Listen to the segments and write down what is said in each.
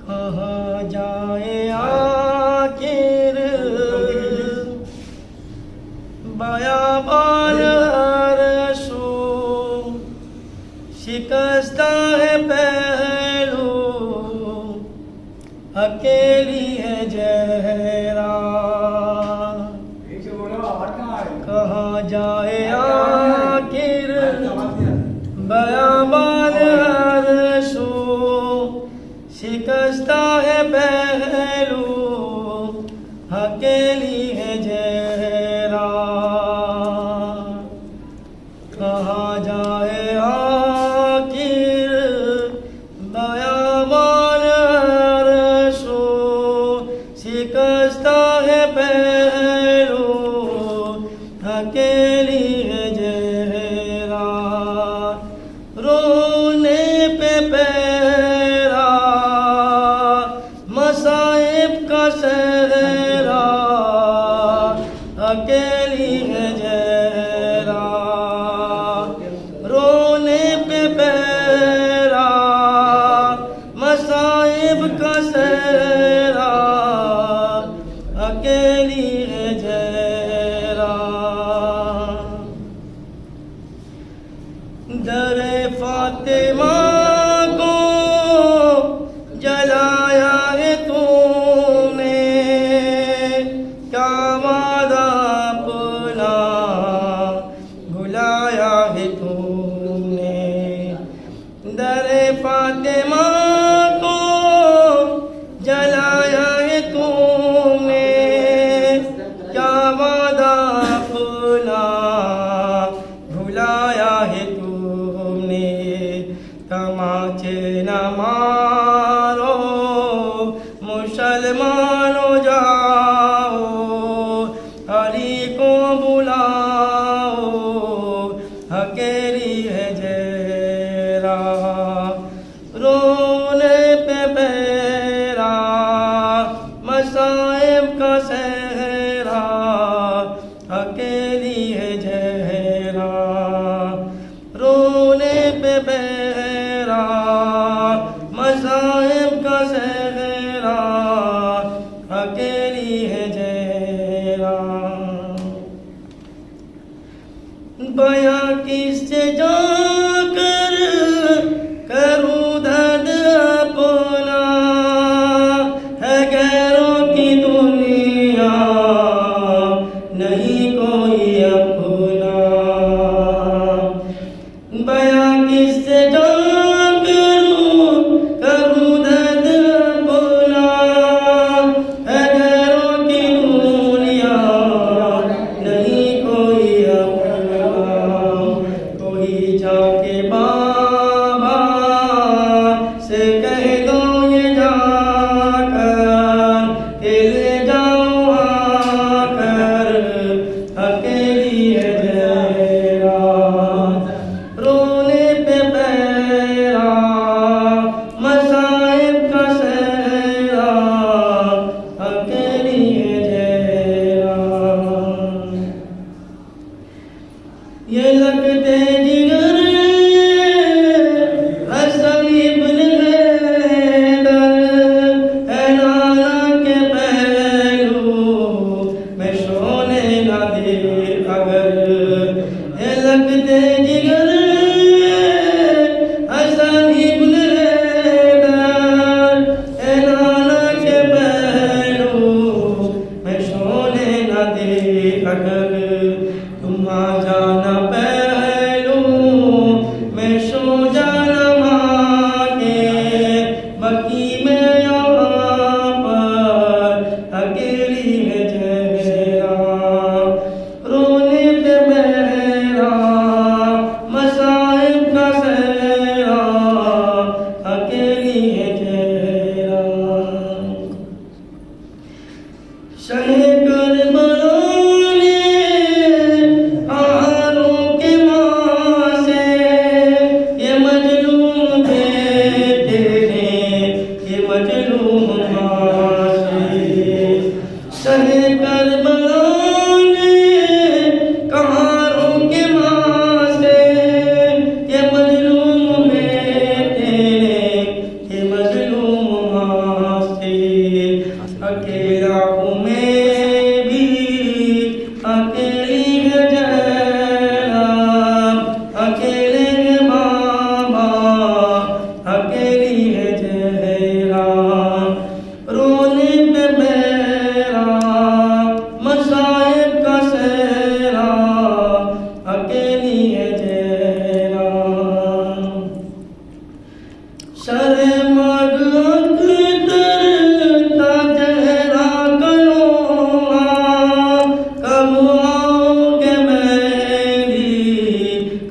کہاں جائے آخر بیابان ہر سو، شکستہ ہے پہلو اکیلی ہے جہرا. کہاں جائے آخر بیابان ہر سو، شکستہ ہے پہلو اکیلی ہے جہرا. کہاں جائے آخر بیابان ہر سو، شکستہ ہے پہلو اکیلی ہے جہرا. رونے پہ پیرا مصائب کا صحرا، اکیلی ہے جہرا. رونے پہ پیرا مصائب کا صحرا، اکیلی ہے جہرا. در فاطمہ کو جلایا ہے تو نے، کیا وعدہ اپنا بھلایا ہے تو نے. در فاطمہ کو جلایا ہے تو نے، کیا وعدہ اپنا بھلایا ہے تو نے. تماچے نہ مارو مسلمان ہو جاؤ، علی کو بلاؤ اکیلی ہے جہرا. رونے پہ پیرا مصائب کا صحرا، اکیلی ہے جہرا. رونے پہ پیرا مصائب کا صحرا، اکیلی ہے جہرا. بیاں کس سے جا کر کروں درد اپنا، ہے غیروں کی دنیا نہیں کوئی اپنا. بیاں کس سے جا کروں درد اپنا، ہے غیروں کی دنیا نہیں کوئی اپنا. کوئی جا کے بابا سے کہہ دو یہ جا کر کہ لے جاؤ آ کر، اکیلی ہے جہرا. رونے پہ پیرا مصائب کا صحرا، اکیلی ہے جہرا. یہ لگتے جگر حسن ابن حیدر، ہے نانا کے پہلو میں سونے نہ دے اگر. یہ لگتے جگر حسن ابن حیدر، ہے نانا کے پہلو میں سونے نہ دے اگر. تم آ جانا پہلو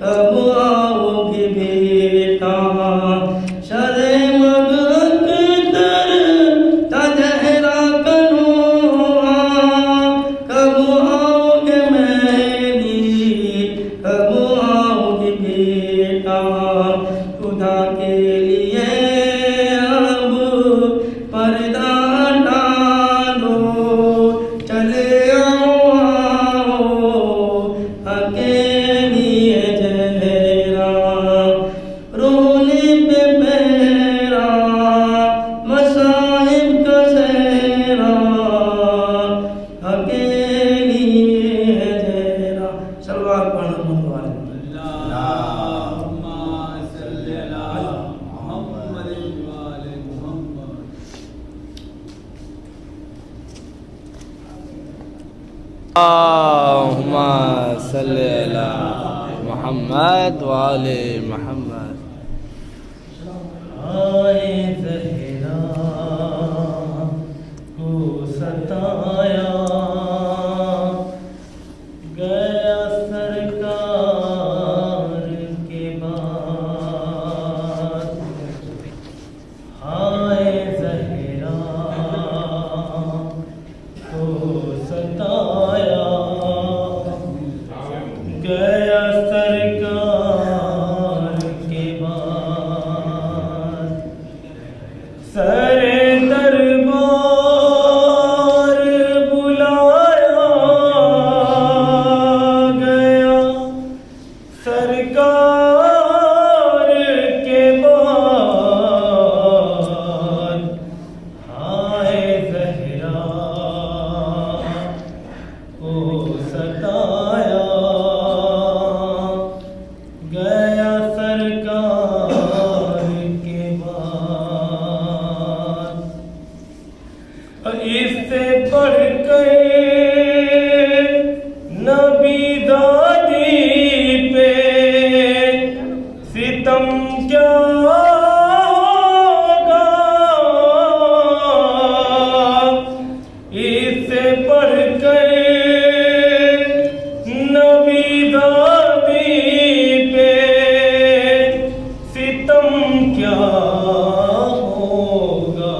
کب آؤ گے بیٹا شر مغ اکتر تجہرا کنوا کب آؤ گے مہدی کب آؤ گے بیٹا خدا کے لیے اب پردہ ہٹا دو چلے آؤ اکیلی زہرا رونے پہ میرا مصائب کا سہرا اکیلی زہرا سلوات پڑھنا من والے اللهم صل على محمد وآل محمد. آئے زہرا کو ستایا گیا سرکار کے بعد آئے زہرا کو ستایا گیا سرکار کے بعد سر دربار بلایا گیا سرکار کے بعد آئے زہرا کو ستایا گیا سرکار کے بعد اس سے بڑھ کر نبی دادی پہ ستم کیا ہوگا اس سے بڑھ کر نبی دادی پہ ستم کیا ہوگا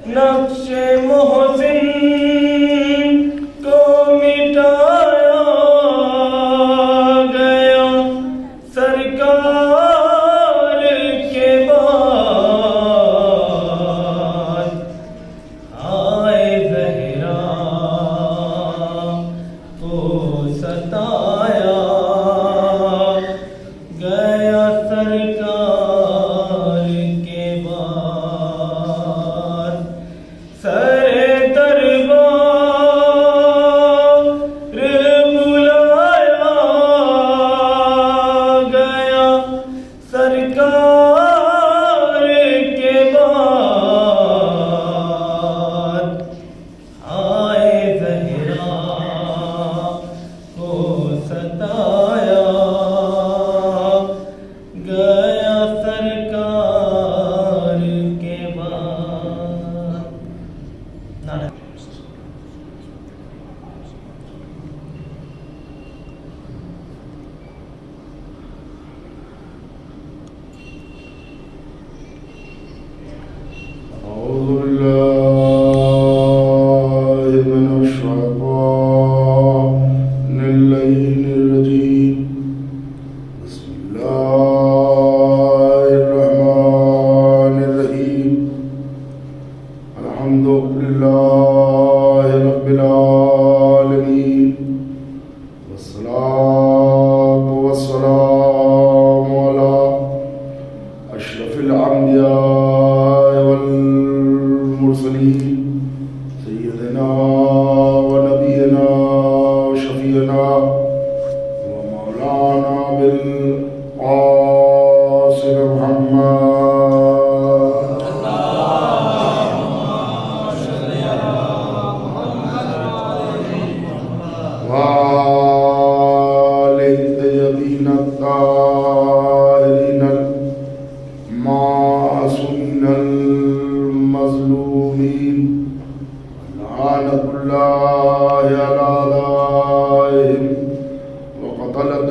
نقش محسن کو مٹایا گیا سرکار کے بعد آئے زہرا کو ستایا گیا سرکار کے بعد سر دربار بلایا گیا سرکار کے بعد آئے زہرا کو ستایا گیا سرکار کے بعد نعرہ أعوذ بالله من الشيطان اللعين الرجيم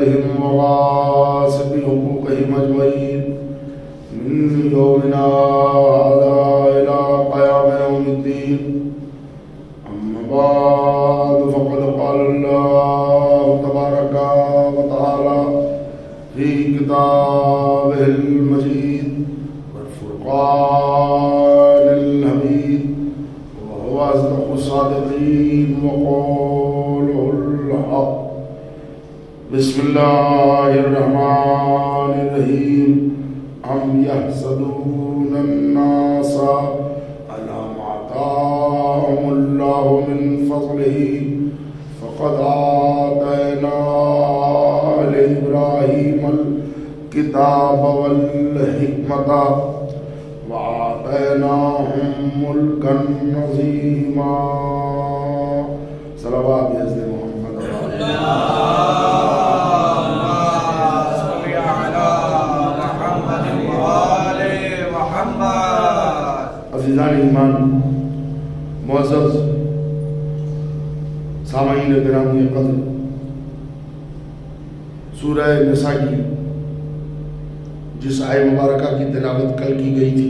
وعدتهم وغاصب حقوقهم أجمعين من يومنا هذا إلى قيام يوم الدين. أما بعد فقد قال الله تبارك وتعالى في كتابه المجيد والفرقان الحميد وهو أصدق الصادقين وقوله الحق. بسم الله الرحمن الرحيم. أم يحسدون الناس على ما آتاهم الله من فضله فقد آتينا آل إبراهيم الكتاب والحكمة وآتيناهم ملكا عظيما. صلوات حضرت محمد عزیزان ایمان، معزز سامعین گرامی قدر، سورہ نساء کی جس آیت مبارکہ کی تلاوت کل کی گئی تھی،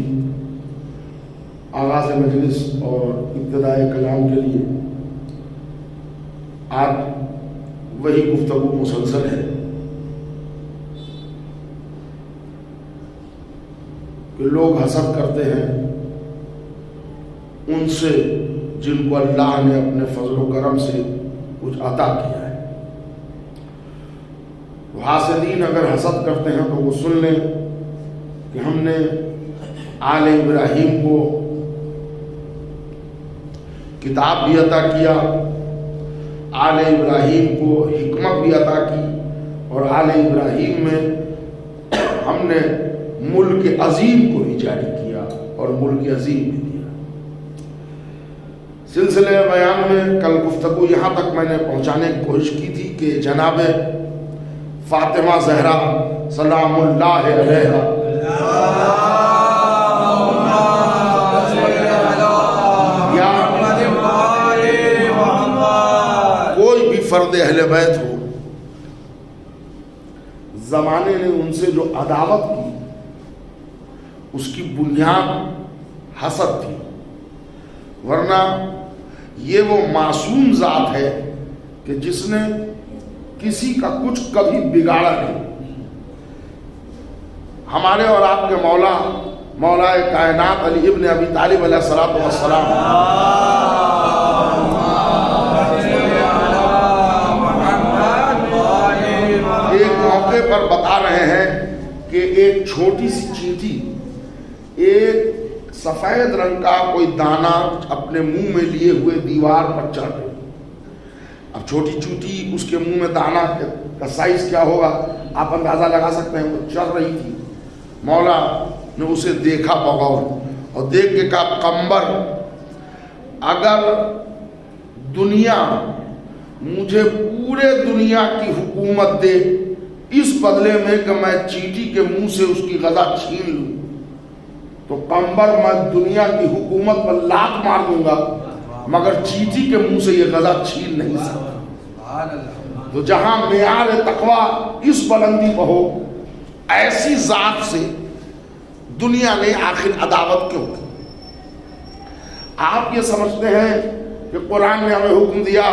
آغاز مجلس اور ابتدائے کلام کے لیے آج وہی گفتگو مسلسل ہے کہ لوگ حسد کرتے ہیں ان سے جن کو اللہ نے اپنے فضل و کرم سے کچھ عطا کیا ہے. حاسدین اگر حسد کرتے ہیں تو وہ سن لیں کہ ہم نے آل ابراہیم کو کتاب بھی عطا کیا، آل ابراہیم کو حکمت بھی عطا کی، اور آل ابراہیم میں ہم نے ملک عظیم کو بھی جاری کیا اور ملک عظیم بھی دیا. سلسلے بیان میں کل گفتگو یہاں تک میں نے پہنچانے کی کوشش کی تھی کہ جناب فاطمہ زہرا سلام اللہ علیہا یا کوئی بھی فرد اہل بیت ہو، زمانے نے ان سے جو عداوت کی اس کی بنیاد حسد تھی، ورنہ یہ وہ معصوم ذات ہے کہ جس نے کسی کا کچھ کبھی بگاڑا نہیں. ہمارے اور آپ کے مولا کائنات علی ابن ابی طالب علیہ الصلوۃ والسلام ایک موقع پر بتا رہے ہیں کہ ایک چھوٹی سی چینٹی ایک سفید رنگ کا کوئی دانہ اپنے منہ میں لیے ہوئے دیوار پر چڑھ گئی. اب چھوٹی چونٹی اس کے منہ میں دانہ کا سائز کیا ہوگا آپ اندازہ لگا سکتے ہیں. وہ چڑھ رہی تھی، مولا نے اسے دیکھا بغور اور دیکھ کے کہا قمبر، اگر دنیا مجھے پورے دنیا کی حکومت دے اس بدلے میں کہ میں چینٹی کے منہ سے اس کی غذا چھین لوں تو قمبر میں دنیا کی حکومت پر لات مار دوں گا، مگر چینٹی کے منہ سے یہ غذا چھین نہیں سکتا. تو جہاں معیار تقوی اس بلندی پر ہو، ایسی ذات سے دنیا نے آخر عداوت کیوں کی؟ آپ یہ سمجھتے ہیں کہ قرآن نے ہمیں حکم دیا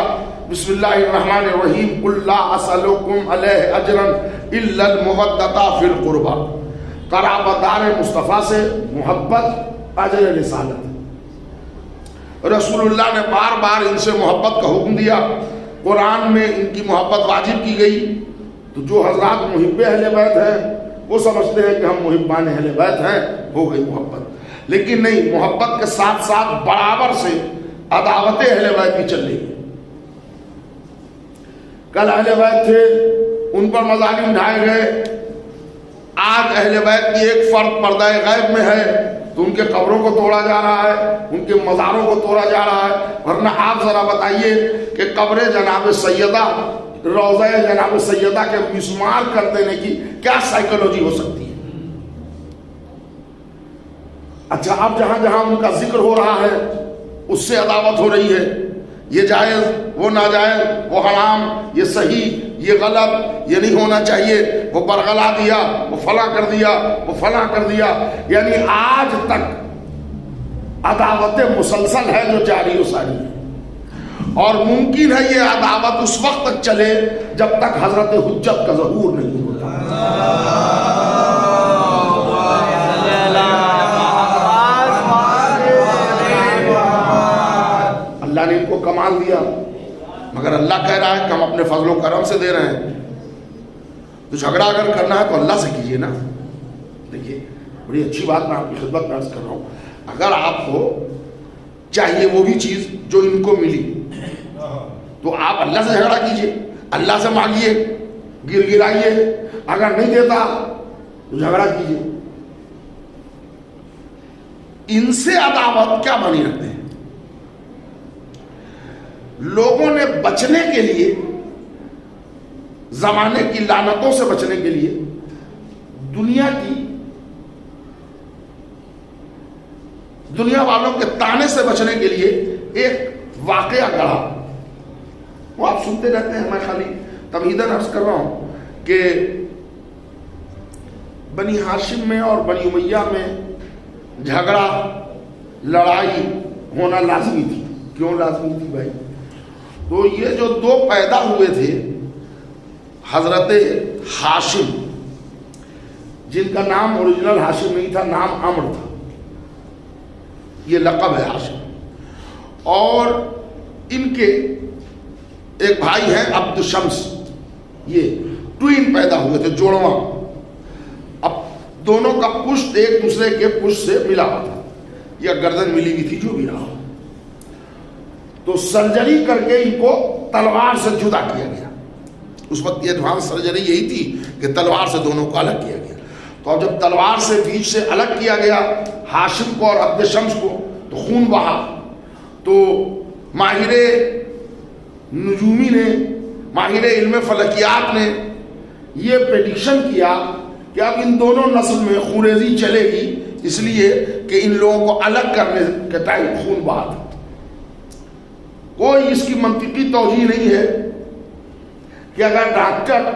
بسم اللہ الرحمن الرحیم قل لا اسألکم علیہ اجرا الا المودۃ فی القربى، قرابت دار مصطفیٰ سے محبت اجر رسالت. رسول اللہ نے بار بار ان سے محبت کا حکم دیا، قرآن میں ان کی محبت واجب کی گئی. تو جو حضرات محب اہل بیت ہیں وہ سمجھتے ہیں کہ ہم محبان اہل بیت ہیں، ہو گئی محبت. لیکن نہیں، محبت کے ساتھ ساتھ برابر سے عداوت اہل بیت بھی چل رہی ہے. کل اہل بیت تھے، ان پر مظالم ڈھائے گئے. آج اہل بیت کی ایک فرد پردہ غیب میں ہے تو ان کے قبروں کو توڑا جا رہا ہے، ان کے مزاروں کو توڑا جا رہا ہے. ورنہ آپ ذرا بتائیے کہ قبر جناب سیدہ، روضہ جناب سیدہ کے مسمار کر دینے کی کیا سائیکولوجی ہو سکتی ہے؟ اچھا، اب جہاں جہاں ان کا ذکر ہو رہا ہے اس سے عداوت ہو رہی ہے. یہ جائز، وہ ناجائز، وہ حرام، یہ صحیح، یہ غلط، یہ نہیں ہونا چاہیے، وہ برگلا دیا، وہ فلاں کر دیا، وہ فلاں کر دیا، یعنی آج تک عداوت مسلسل ہے جو جاری و ساری ہے، اور ممکن ہے یہ عداوت اس وقت تک چلے جب تک حضرت حجت کا ظہور نہیں ہوتا۔ اللہ نے ان کو کمال دیا، مگر اللہ کہہ رہا ہے کہ ہم اپنے فضل و کرم سے دے رہے ہیں، تو جھگڑا اگر کرنا ہے تو اللہ سے کیجئے نا۔ دیکھیے بڑی اچھی بات میں آپ کی خدمت میں عرض کر رہا ہوں، اگر آپ کو چاہیے وہ بھی چیز جو ان کو ملی تو آپ اللہ سے جھگڑا کیجئے، اللہ سے مانگیے، گر گرائیے، اگر نہیں دیتا تو جھگڑا کیجئے۔ ان سے عداوت کیا معنی رکھتے ہیں؟ لوگوں نے بچنے کے لیے، زمانے کی لعنتوں سے بچنے کے لیے، دنیا والوں کے تانے سے بچنے کے لیے ایک واقعہ گڑھا، وہ آپ سنتے رہتے ہیں، میں خالی تمہیداً عرض کر رہا ہوں کہ بنی ہاشم میں اور بنی امیہ میں جھگڑا، لڑائی ہونا لازمی تھی۔ کیوں لازمی تھی بھائی؟ تو یہ جو دو پیدا ہوئے تھے، حضرت ہاشم جن کا نام اوریجنل ہاشم نہیں تھا، نام عمرو تھا، یہ لقب ہے ہاشم، اور ان کے ایک بھائی ہیں عبد شمس، یہ ٹوین پیدا ہوئے تھے، جوڑواں۔ اب دونوں کا پشت ایک دوسرے کے پشت سے ملا ہوا تھا، یا گردن ملی ہوئی تھی، جو بھی رہا، تو سرجری کر کے ان کو تلوار سے جدا کیا گیا۔ اس وقت یہ ایڈوانس سرجری یہی تھی کہ تلوار سے دونوں کو الگ کیا گیا۔ تو اب جب تلوار سے بیچ سے الگ کیا گیا ہاشم کو اور عبد شمس کو، تو خون بہا۔ تو ماہر نجومی نے، ماہر علم فلکیات نے یہ پریڈکشن کیا کہ اب ان دونوں نسل میں خوریزی چلے گی، اس لیے کہ ان لوگوں کو الگ کرنے کے ٹائم خون بہا تھا۔ کوئی اس کی منطقی توجیہ نہیں ہے کہ اگر ڈاکٹر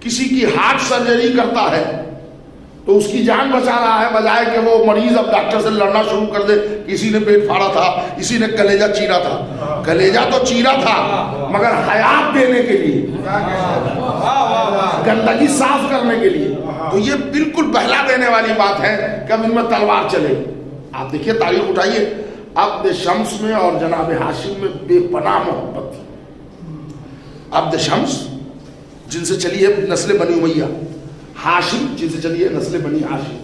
کسی کی ہارٹ سرجری کرتا ہے تو اس کی جان بچا رہا ہے، بجائے کہ وہ مریض اب ڈاکٹر سے لڑنا شروع کر دے، کسی نے پیٹ پھاڑا تھا، کسی نے کلیجہ چیرا تھا۔ کلیجہ تو چیرا تھا مگر حیات دینے کے لیے، گندگی صاف کرنے کے لیے، تو یہ بالکل بہلا دینے والی بات ہے کہ اب ان میں تلوار چلے۔ آپ دیکھیے تاریخ اٹھائیے، عبد شمس میں اور جناب ہاشم میں بے پناہ محبت تھی۔ عبد شمس جن سے چلی ہے نسل بنی امیہ، ہاشم جن سے چلی ہے نسل بنی ہاشم،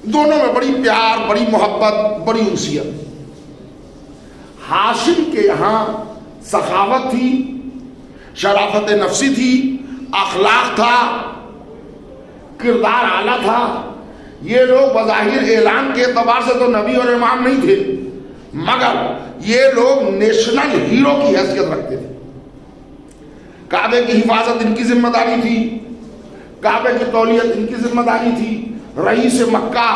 دونوں میں بڑی پیار، بڑی محبت، بڑی انسیت۔ ہاشم کے یہاں سخاوت تھی، شرافت نفسی تھی، اخلاق تھا، کردار اعلیٰ تھا۔ یہ لوگ بظاہر اعلان کے اعتبار سے تو نبی اور امام نہیں تھے، مگر یہ لوگ نیشنل ہیرو کی حیثیت رکھتے تھے۔ کعبے کی حفاظت ان کی ذمہ داری تھی، کعبے کی تولیت ان کی ذمہ داری تھی۔ رئیس مکہ،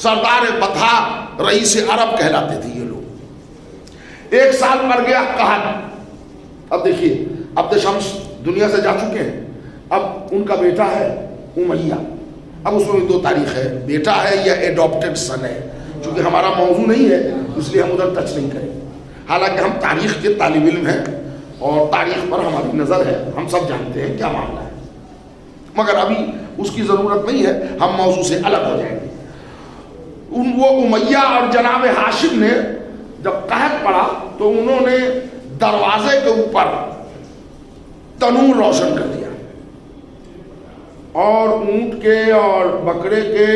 سردار بطحا، رئیس عرب کہلاتے تھے یہ لوگ۔ ایک سال پر گیا قحط۔ اب دیکھیے عبد شمس دنیا سے جا چکے ہیں، اب ان کا بیٹا ہے امیہ۔ اب اس میں بھی دو تاریخ ہے، بیٹا ہے یا ایڈاپٹڈ سن ہے، چونکہ ہمارا موضوع نہیں ہے اس لیے ہم ادھر ٹچ نہیں کریں، حالانکہ ہم تاریخ کے طالب علم ہیں اور تاریخ پر ہماری نظر ہے، ہم سب جانتے ہیں کیا معاملہ ہے، مگر ابھی اس کی ضرورت نہیں ہے، ہم موضوع سے الگ ہو جائیں گے۔ وہ امیہ اور جناب ہاشم نے جب قحط پڑا تو انہوں نے دروازے کے اوپر تنور روشن کر دیا، اور اونٹ کے اور بکرے کے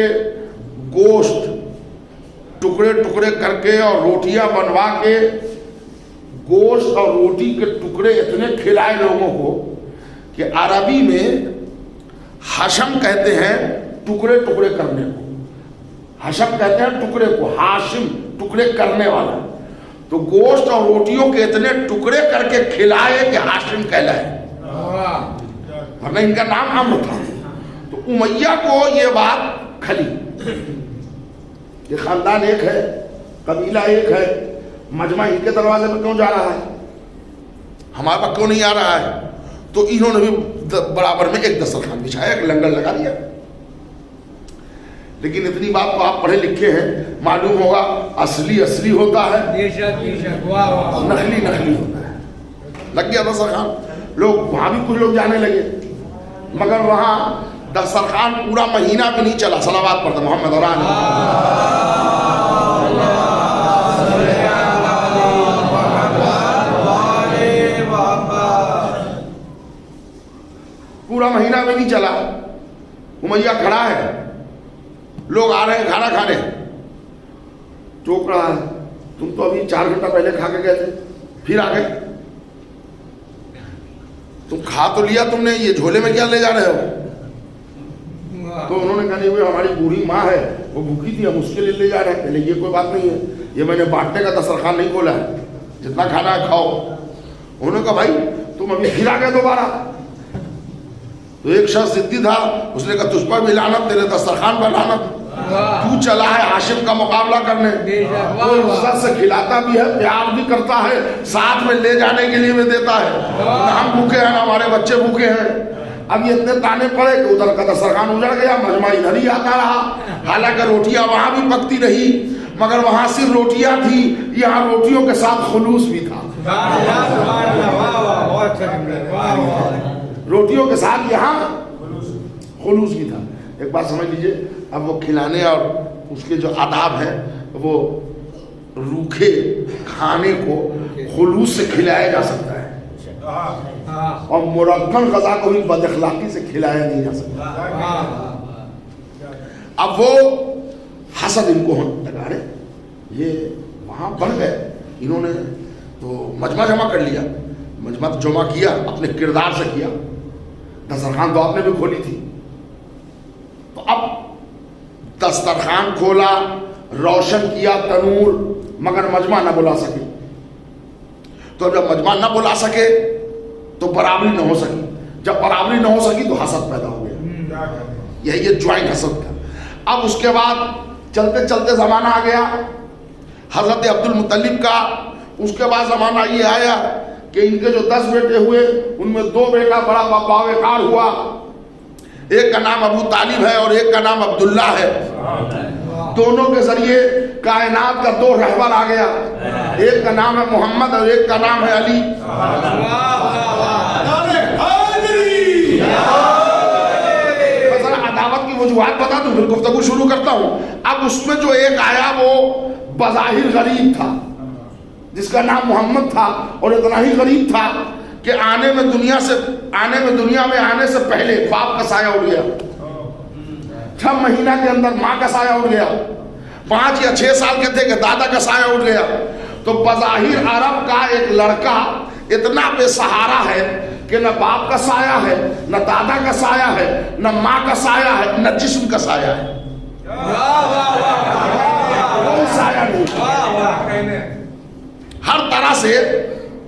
گوشت ٹکڑے ٹکڑے کر کے اور روٹیاں بنوا کے، گوشت اور روٹی کے ٹکڑے اتنے کھلائے لوگوں کو کہ عربی میں حشم کہتے ہیں ٹکڑے ٹکڑے کرنے کو، حشم کہتے ہیں ٹکڑے کو، ہاشم ٹکڑے کرنے والا۔ تو گوشت اور روٹیوں کے اتنے ٹکڑے کر کے کھلائے کہ ہاشم کہلائے، ورنہ ان کا نام عمرو تھا۔ تو امیہ کو یہ بات کھلی، یہ خاندان ایک ہے، قبیلہ ایک ہے، मजमा इनके दरवाजे पे क्यों जा रहा है, हमारे पास क्यों नहीं आ रहा है? तो इन्होंने भी बराबर में एक दस्तरखान बिछाया, एक लंगर लगा दिया। लेकिन इतनी बात तो आप पढ़े लिखे हैं, मालूम होगा असली असली होता है, नकली नकली होता है। लग गया दस्तरखान, लोग वहां भी कुछ लोग जाने लगे, मगर वहां दस्तरखान पूरा महीना भी नहीं चला। सलावत पढ़ते मोहम्मद और पूरा महीना भी नहीं चला। उमैया खड़ा है, लोग आ रहे हैं खाना खाने, टोक रहा है, तुम तो अभी 4 घंटा पहले खा के गए थे, फिर आ गए, तुम खा तो लिया तुमने, ये झोले में क्या ले जा रहे हो? तो उन्होंने कहा नहीं, वो हमारी बूढ़ी माँ है, वो भूखी थी, हम उसके लिए ले जा रहे हैं। पहले ये कोई बात नहीं है, ये मैंने बांटने का दस्तरखान नहीं खोला है, जितना खाना है खाओ। उन्होंने कहा भाई तुम अभी फिर आ गए दोबारा। तो एक शख्स जिद्दी था, उसने कहा तुझ पर भी लानत, तेरे दस्तरखान पर लानत, तू चला है हाशिम का मुकाबला करने। वो इज्जत से खिलाता भी है, प्यार भी करता है, साथ में ले जाने के लिए भी देता है। हम भूखे हैं, हमारे बच्चे भूखे हैं। अब ये इतने ताने पड़े कि उधर का दस्तरखान उजड़ गया, मजमा इधर ही आता रहा। हालांकि रोटियां वहां भी पकती रही, मगर वहां सिर्फ रोटियां थी, यहाँ रोटियों के साथ खुलूस भी था। रोटियों के साथ यहाँ खुलूस भी था। एक बात समझ लीजिए, अब वो खिलाने और उसके जो आदाब हैं, वो रूखे खाने को खुलूस से खिलाया जा सकता है, और मुरक्कन ग़ज़ा को भी बदअखलाक़ी से खिलाया नहीं जा सकता। अब वो हसद इनको होने लगा, अरे ये वहाँ बढ़ गए, इन्होंने तो मजमा जमा कर लिया। मजमा तो जमा किया, अपने किरदार से किया, दस्तरखान तो आपने भी खोली थी। तो अब दस्तरखान खोला, रोशन किया तनूर, मगर मजमा न बुला सके। तो जब मजमा न बुला सके तो बराबरी न हो सकी, जब बराबरी न हो सकी तो हसद पैदा हो गया। यही ये ज्वाइंट हसद का। अब उसके बाद चलते चलते ज़माना आ गया हज़रत अब्दुल मुत्तलिब का। उसके बाद ज़माना ये आया कि इनके जो 10 बेटे हुए, उनमें 2 बेटा बड़ा बावेकार हुआ। एक का नाम अबू तालिब है और एक का नाम अब्दुल्ला है। दोनों के जरिए कायनात का 2 रहबर आ गया, एक का नाम है मोहम्मद और एक का नाम है अली। अदावत की वजूहात बता दूं, फिर गुफ्तगू शुरू करता हूं। अब उसमें जो एक आया वो बज़ाहिर गरीब था, जिसका नाम मोहम्मद था, और इतना ही गरीब था कि दुनिया में आने से पहले बाप का साया उड़ गया। 6 महीना के अंदर माँ का साया उड़ गया। 5 या 6 साल के थे कि दादा का साया उड़ गया। तो बज़ाहिर अरब का एक लड़का इतना बेसहारा है कि न बाप का साया है, न दादा का साया है, न माँ का साया है, न जिस्म का साया है, कोई साया नहीं, हर तरह से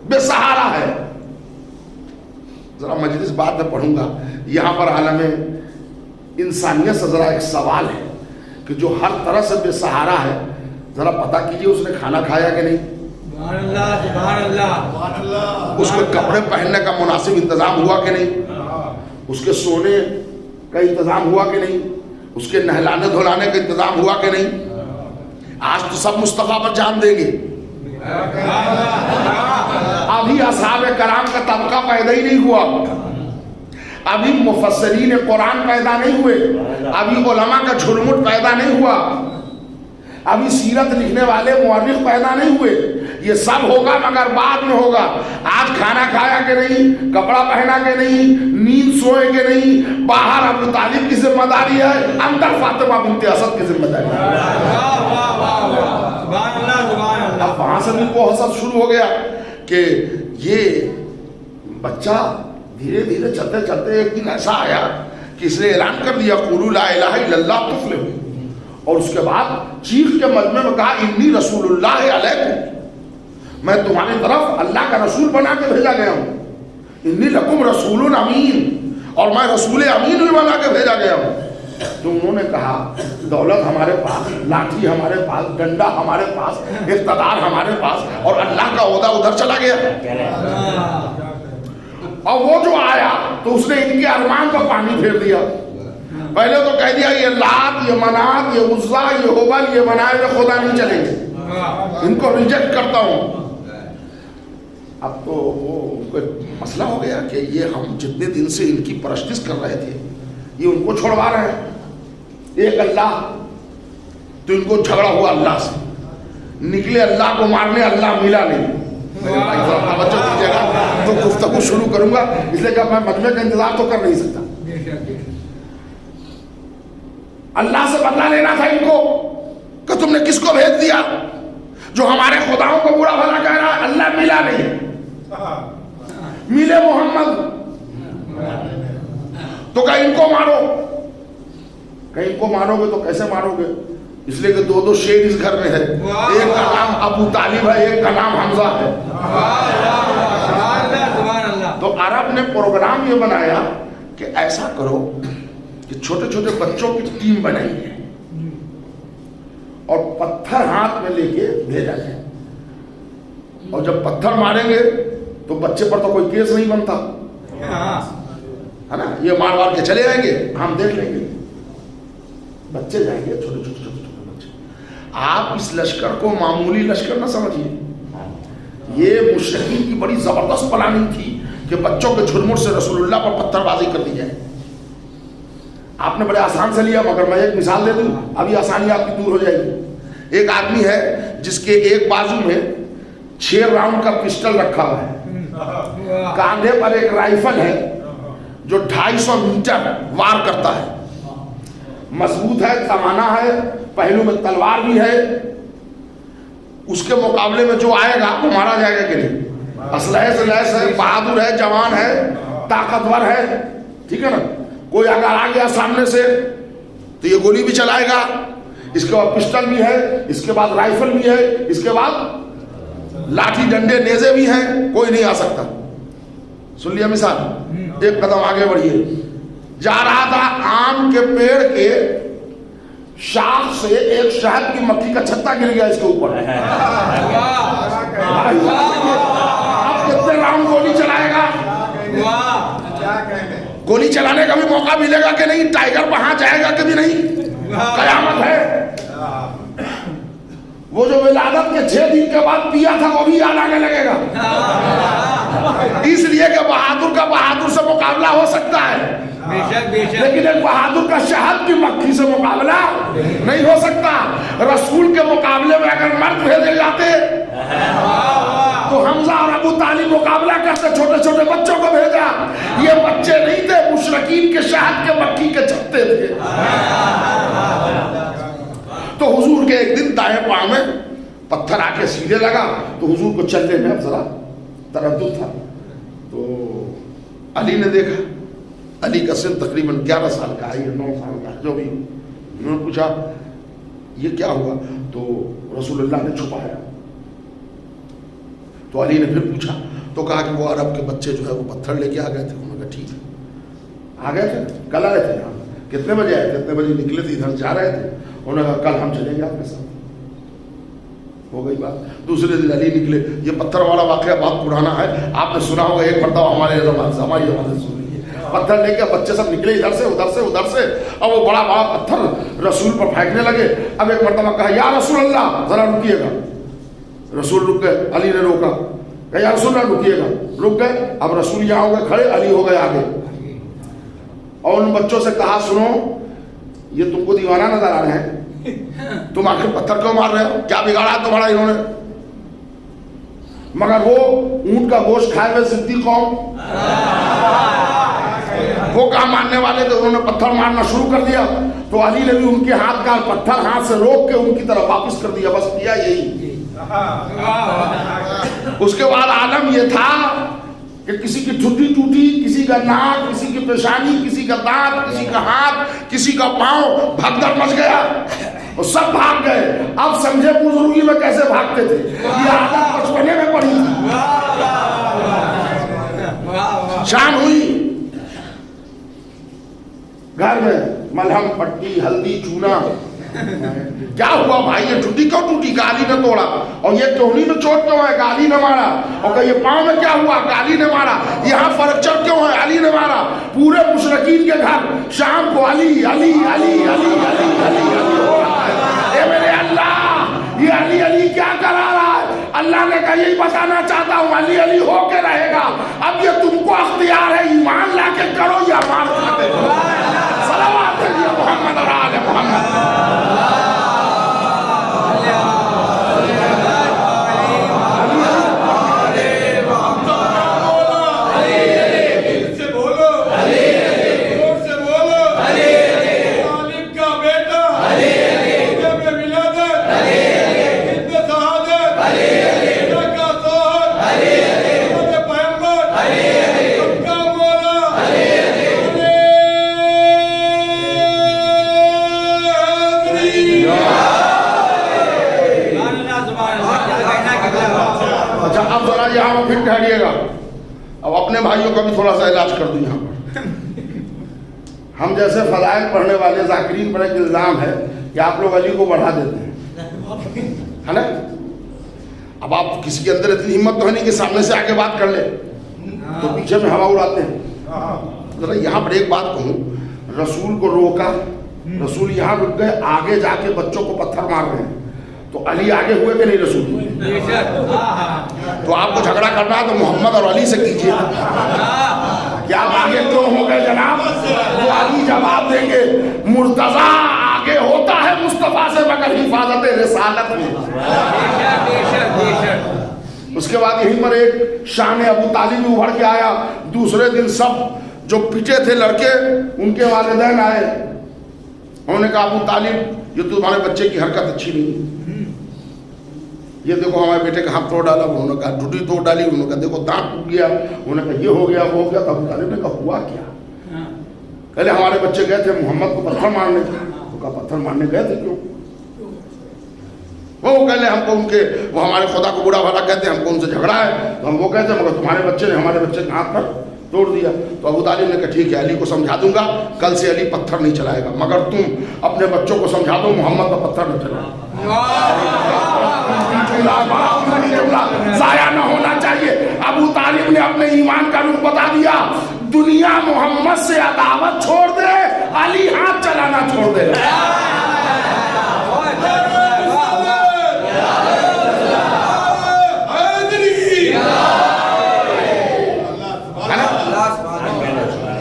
बेसहारा है। जरा मजलिस बाद में पढ़ूंगा, यहाँ पर आलम इंसानियत से जरा एक सवाल है कि जो हर तरह से बेसहारा है, जरा पता कीजिए उसने खाना खाया कि नहीं, उसके कपड़े पहनने का मुनासिब इंतजाम हुआ कि नहीं, उसके सोने का इंतजाम हुआ कि नहीं, उसके नहलाने धुलाने का इंतजाम हुआ कि नहीं। आज तो सब मुस्तफा पर जान देंगे। अभी असहाबे कराम का तबका पैदा ही नहीं हुआ, अभी मुफस्सिरीन कुरान पैदा नहीं हुए, अभी उलमा का झुरमुट पैदा नहीं हुआ, अभी सीरत लिखने वाले मुअर्रिख पैदा नहीं हुए। ये सब होगा मगर बाद में होगा। आज खाना खाया कि नहीं, कपड़ा पहना के नहीं, नींद सोए के नहीं, बाहर अबू तालिब की जिम्मेदारी है, अंदर फातिमा बिनते असद की जिम्मेदारी है। अब वहां से भी वो हसद शुरू हो गया कि ये बच्चा धीरे धीरे चलते चलते एक दिन ऐसा आया कि इसने ऐलान कर दिया क़ुलू ला इलाहा इल्लल्लाह तुफ़्लिहू, और उसके बाद चीख के मजमे में कहा इन्नी रसूलुल्लाह अलैकुम, मैं तुम्हारी तरफ अल्लाह का रसूल बना के भेजा गया हूँ। इन्नी लकुम रसूलुन अमीन, और मैं रसूल अमीन भी बना के भेजा गया हूँ। تو انہوں نے کہا دولت ہمارے پاس، لاٹھی ہمارے پاس، ڈنڈا ہمارے پاس، اقتدار ہمارے پاس، اور اللہ کا عہدہ ادھر چلا گیا. اور وہ جو آیا تو اس نے ان کے ارمان پر پانی پھیر دیا. پہلے تو کہہ دیا یہ لات، یہ منات، یہ عزا، یہ ہوبل، یہ بنائے ہوئے خدا نہیں چلیں گے، ان کو ریجیکٹ کرتا ہوں. اب تو وہ مسئلہ ہو گیا کہ یہ ہم جتنے دن سے ان کی پرستش کر رہے تھے یہ ان کو چھوڑوا رہے ہیں. ایک اللہ، تو ان کو جھگڑا ہوا اللہ سے. نکلے اللہ کو مارنے، اللہ ملا نہیں. میرے بھائی ذرا توجہ دیجیے گا تو گفتگو شروع کروں گا، اس لیے کہ میں مجمع کا انتظار تو کر نہیں سکتا. اللہ سے بدلہ لینا تھا ان کو کہ تم نے کس کو بھیج دیا جو ہمارے خداؤں کو برا بھلا کہہ رہا ہے. اللہ ملا نہیں، ملے محمد تو کہ ان کو مارو. کہ ان کو مارو گے تو کیسے مارو گے؟ اس لیے کہ دو دو شیر اس گھر میں ہے. ایک کا نام ابو طالب ہے، ایک کا نام حمزہ ہے. تو عرب نے پروگرام یہ بنایا کہ ایسا کرو کہ چھوٹے چھوٹے بچوں کی ٹیم بنائی ہے اور پتھر ہاتھ میں لے کے بھیجا جائے، اور جب پتھر ماریں گے تو بچے پر تو کوئی کیس نہیں بنتا ہے نا. یہ مار مار کے چلے جائیں گے، ہم دیکھ لیں گے. بچے جائیں گے، چھوٹے چھوٹے چھوٹے چھوٹے بچے. آپ اس لشکر کو معمولی لشکر نہ سمجھیے. یہ مشرکین کی بڑی زبردست پلاننگ تھی کہ بچوں کے جھرمٹ سے رسول اللہ پر پتھر بازی کر دی جائے. آپ نے بڑے آسان سے لیا، مگر میں ایک مثال دے دوں، ابھی آسانی آپ کی دور ہو جائے گی. ایک آدمی ہے جس کے ایک بازو میں 6 راؤنڈ کا پسٹل رکھا ہوا ہے، کاندھے پر ایک رائفل ہے جو 250 میٹر وار کرتا ہے، مضبوط ہے، کمانہ ہے، پہلو میں تلوار بھی ہے. اس کے مقابلے میں جو آئے گا وہ مارا جائے گا کہ نہیں؟ اسلحے سے لیس ہے، بہادر ہے، جوان ہے، طاقتور ہے، ٹھیک ہے نا. کوئی اگر آ گیا سامنے سے تو یہ گولی بھی چلائے گا، اس کے بعد پسٹل بھی ہے، اس کے بعد رائفل بھی ہے، اس کے بعد لاٹھی ڈنڈے نیزے بھی ہیں، کوئی نہیں آ سکتا. سن لیا مثال. ایک قدم آگے بڑھیے. جا رہا تھا، آم کے پیڑ کے شاخ سے ایک شہد کی مکھی کا چھتا گر گیا اس کے اوپر. اب کتنے راؤنڈ گولی چلائے گا؟ گولی چلانے کا بھی موقع ملے گا کہ نہیں؟ ٹائیگر وہاں جائے گا کہ بھی نہیں؟ قیامت ہے. وہ جو ولادت کے 6 دن کے بعد پیا تھا وہ بھی یاد آنے لگے گا. اس لیے کہ بہادر کا بہادر سے مقابلہ ہو سکتا ہے، لیکن ایک بہادر کا شہد کی مکھی سے مقابلہ نہیں ہو سکتا. رسول کے مقابلے میں اگر مرد بھیجے جاتے تو حمزہ اور ابو طالب مقابلہ کرتے، چھوٹے چھوٹے بچوں کو بھیجا. یہ بچے نہیں تھے، مشرکین کے شہد کے مکھی کے چھتے تھے. تو حضور کے ایک دن دائیں پاؤں میں پتھر آ کے سیدھے لگا تو حضور کو چلنے میں اب ذرا تردد تھا. تو علی نے دیکھا، علی کا سن تقریباً 11 سال کا ہے، 9 سال کا ہے، جو بھی. انہوں نے پوچھا یہ کیا ہوا؟ تو رسول اللہ نے چھپایا. تو علی نے پھر پوچھا تو کہا کہ وہ عرب کے بچے جو ہے وہ پتھر لے کے آ گئے تھے. انہوں نے کہا ٹھیک ہے. آ گئے تھے، کل آئے تھے. کتنے بجے آئے تھے؟ کتنے بجے نکلے تھے؟ ادھر جا رہے تھے. انہوں نے کہا کل ہم چلیں گے آپ کے ساتھ. ہو گئی بات. دوسرے دن علی نکلے. یہ پتھر والا واقعہ بہت پرانا ہے، آپ نے سنا ہوگا ایک مرتبہ ہمارے زبان سے، ہماری زبان سے سن لیجیے. پتھر لے کے بچے سب نکلے ادھر سے ادھر سے ادھر سے، اور وہ بڑا بڑا پتھر رسول پر پھینکنے لگے. اب ایک مرتبہ کہا یا رسول اللہ ذرا رکیے گا. رسول رک گئے. علی نے روکا، کہا یا رسول اللہ رکیے گا. رک گئے. اب رسول یہاں ہو گئے کھڑے، علی ہو گئے آگے. اور ان بچوں سے کہا سنو، یہ تم کو دیوانہ نظر آ رہے ہیں، تم آخر پتھر کیوں مار رہے ہو؟ کیا بگاڑا تمہارا انہوں نے؟ مگر وہ اونٹ کا گوشت کھائے ہوئے ضدی قوم، وہ کہاں ماننے والے تھے، انہوں نے پتھر مارنا شروع کر دیا. تو علی نے بھی ان کے ہاتھ کا پتھر ہاتھ سے روک کے ان کی طرف واپس کر دیا. بس کیا یہی. اس کے بعد عالم یہ تھا کہ کسی کی ٹھڈی ٹوٹی، کسی کا ناک، کسی کی پیشانی، کسی کا دانت، کسی کا ہاتھ، کسی کا پاؤں، بھگدڑ مچ گیا اور سب بھاگ گئے. اب سمجھے بزرگی میں کیسے بھاگتے تھے. یہ عادت بچپنے میں پڑی تھی. شام ہوئی، گھر میں मलहम पट्टी हल्दी चूना। क्या हुआ भाई, ये टूटी क्यों टूटी? गाली ने तोड़ा। और ये टोहनी में चोट क्यों है? गाली ने मारा। और ये पाँव में क्या हुआ? गाली ने मारा। यहाँ फ्रैक्चर क्यों है? अली ने मारा। पूरे मुशरकीन के घर शाम को अली अली अली अली अली अली हो रहा है। ए मेरे अल्लाह, ये अली अली क्या करा रहा है? अल्लाह ने कहा यही बताना चाहता हूँ, अली अली होके रहेगा। अब ये तुमको अख्तियार है, ईमान लाके करो या मार खाते हो। सलावत है मोहम्मद और आले मोहम्मद। यहाँ फिर ठहरिएगा, अब अपने भाइयों का भी थोड़ा सा इलाज कर दूं। यहाँ पर हम जैसे फजाइल पढ़ने वाले जाकिरीन पर एक इल्ज़ाम है कि आप लोग अली को बढ़ा देते हैं, है ना? अब आप किसी के अंदर इतनी हिम्मत तो है नहीं कि सामने से आके बात कर ले, तो पीछे में हवा उड़ाते हैं। जरा यहाँ पर एक बात कहूँ, रसूल को रोका, रसूल यहाँ रुक गए, आगे जाके बच्चों को पत्थर मार रहे हैं, तो अली आगे हुए कि नहीं रसूल? तो आपको झगड़ा करना है तो मोहम्मद और अली से कीजिए। क्या आप आगे क्यों हो गए जनाब? तो अली जवाब देंगे, मुर्तजा आगे होता है मुस्तफा से मगर हिफाजत रिसालत में। उसके बाद यहीं पर एक शान अबू तालिब भी उभर के आया। दूसरे दिन सब जो पिटे थे लड़के, उनके वालिदैन आए, उन्होंने कहा अबू तालिब ये तो तुम्हारे बच्चे की हरकत अच्छी नहीं, ये देखो हमारे बेटे का हाथ तोड़ डाला। उन्होंने कहा टूटी तोड़ डाली। उन्होंने कहा देखो दांत टूट गया। उन्होंने कहा ये हो गया वो हो गया। तो अबू तालिब ने कहा हुआ क्या? पहले हमारे बच्चे गए थे मोहम्मद को पत्थर मारने, तो कहा पत्थर मारने गए थे क्यों? वो कहले हमको उनके, वो हमारे खुदा को बुरा भला कहते हैं, हमको उनसे झगड़ा है। तो हम वो कहते हैं मगर तुम्हारे बच्चे ने हमारे बच्चे के हाथ पर तोड़ दिया। तो अबू तालिब ने कहा ठीक है, अली को समझा दूंगा, कल से अली पत्थर नहीं चलाएगा, मगर तुम अपने बच्चों को समझा दो मोहम्मद का पत्थर न चलाए। जाया न होना चाहिए। अबू तालिब ने अपने ईमान का रूप बता दिया। दुनिया मोहम्मद से अदावत छोड़ दे, अली हाथ चलाना छोड़ दे।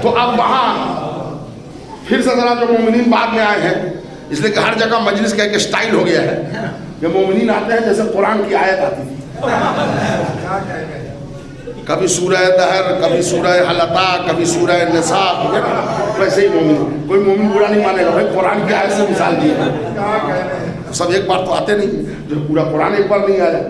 तो अब वहां फिर से जरा जो मोमिनीन बाद में आए हैं, इसलिए कि हर जगह मजलिस का एक स्टाइल हो गया है कि मोमिनीन आते हैं जैसे कुरान की आयत आती थी, कभी सूरह दहर, कभी सूरह हलता, कभी सूरह निसा, वैसे ही मोमिन। कोई मोमिन बुरा नहीं मानेगा, भाई कुरान की आयत से मिसाल दी है। सब एक बार तो आते नहीं, जो पूरा कुरान एक बार नहीं आया।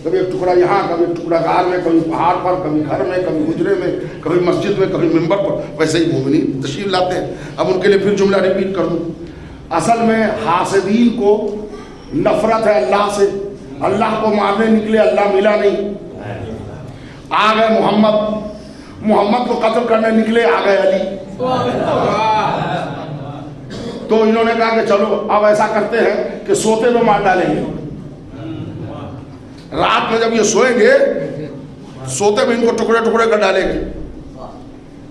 कभी एक टुकड़ा यहाँ, कभी एक टुकड़ा गार में, कभी पहाड़ पर, कभी घर में, कभी हुजरे में, कभी मस्जिद में, कभी मिंबर पर, वैसे ही मोमिनीन तशरीफ लाते हैं। अब उनके लिए फिर जुमला रिपीट कर दूँ। असल में हासिदीन को नफरत है अल्लाह से, अल्लाह को मारने निकले, अल्लाह मिला नहीं, आ गए मोहम्मद को कत्ल करने निकले, आ गए अली। तो इन्होंने कहा कि चलो अब ऐसा करते हैं कि सोते में मार डालेंगे। रात में जब ये सोएंगे, सोते में इनको टुकड़े टुकड़े कर डालेंगे।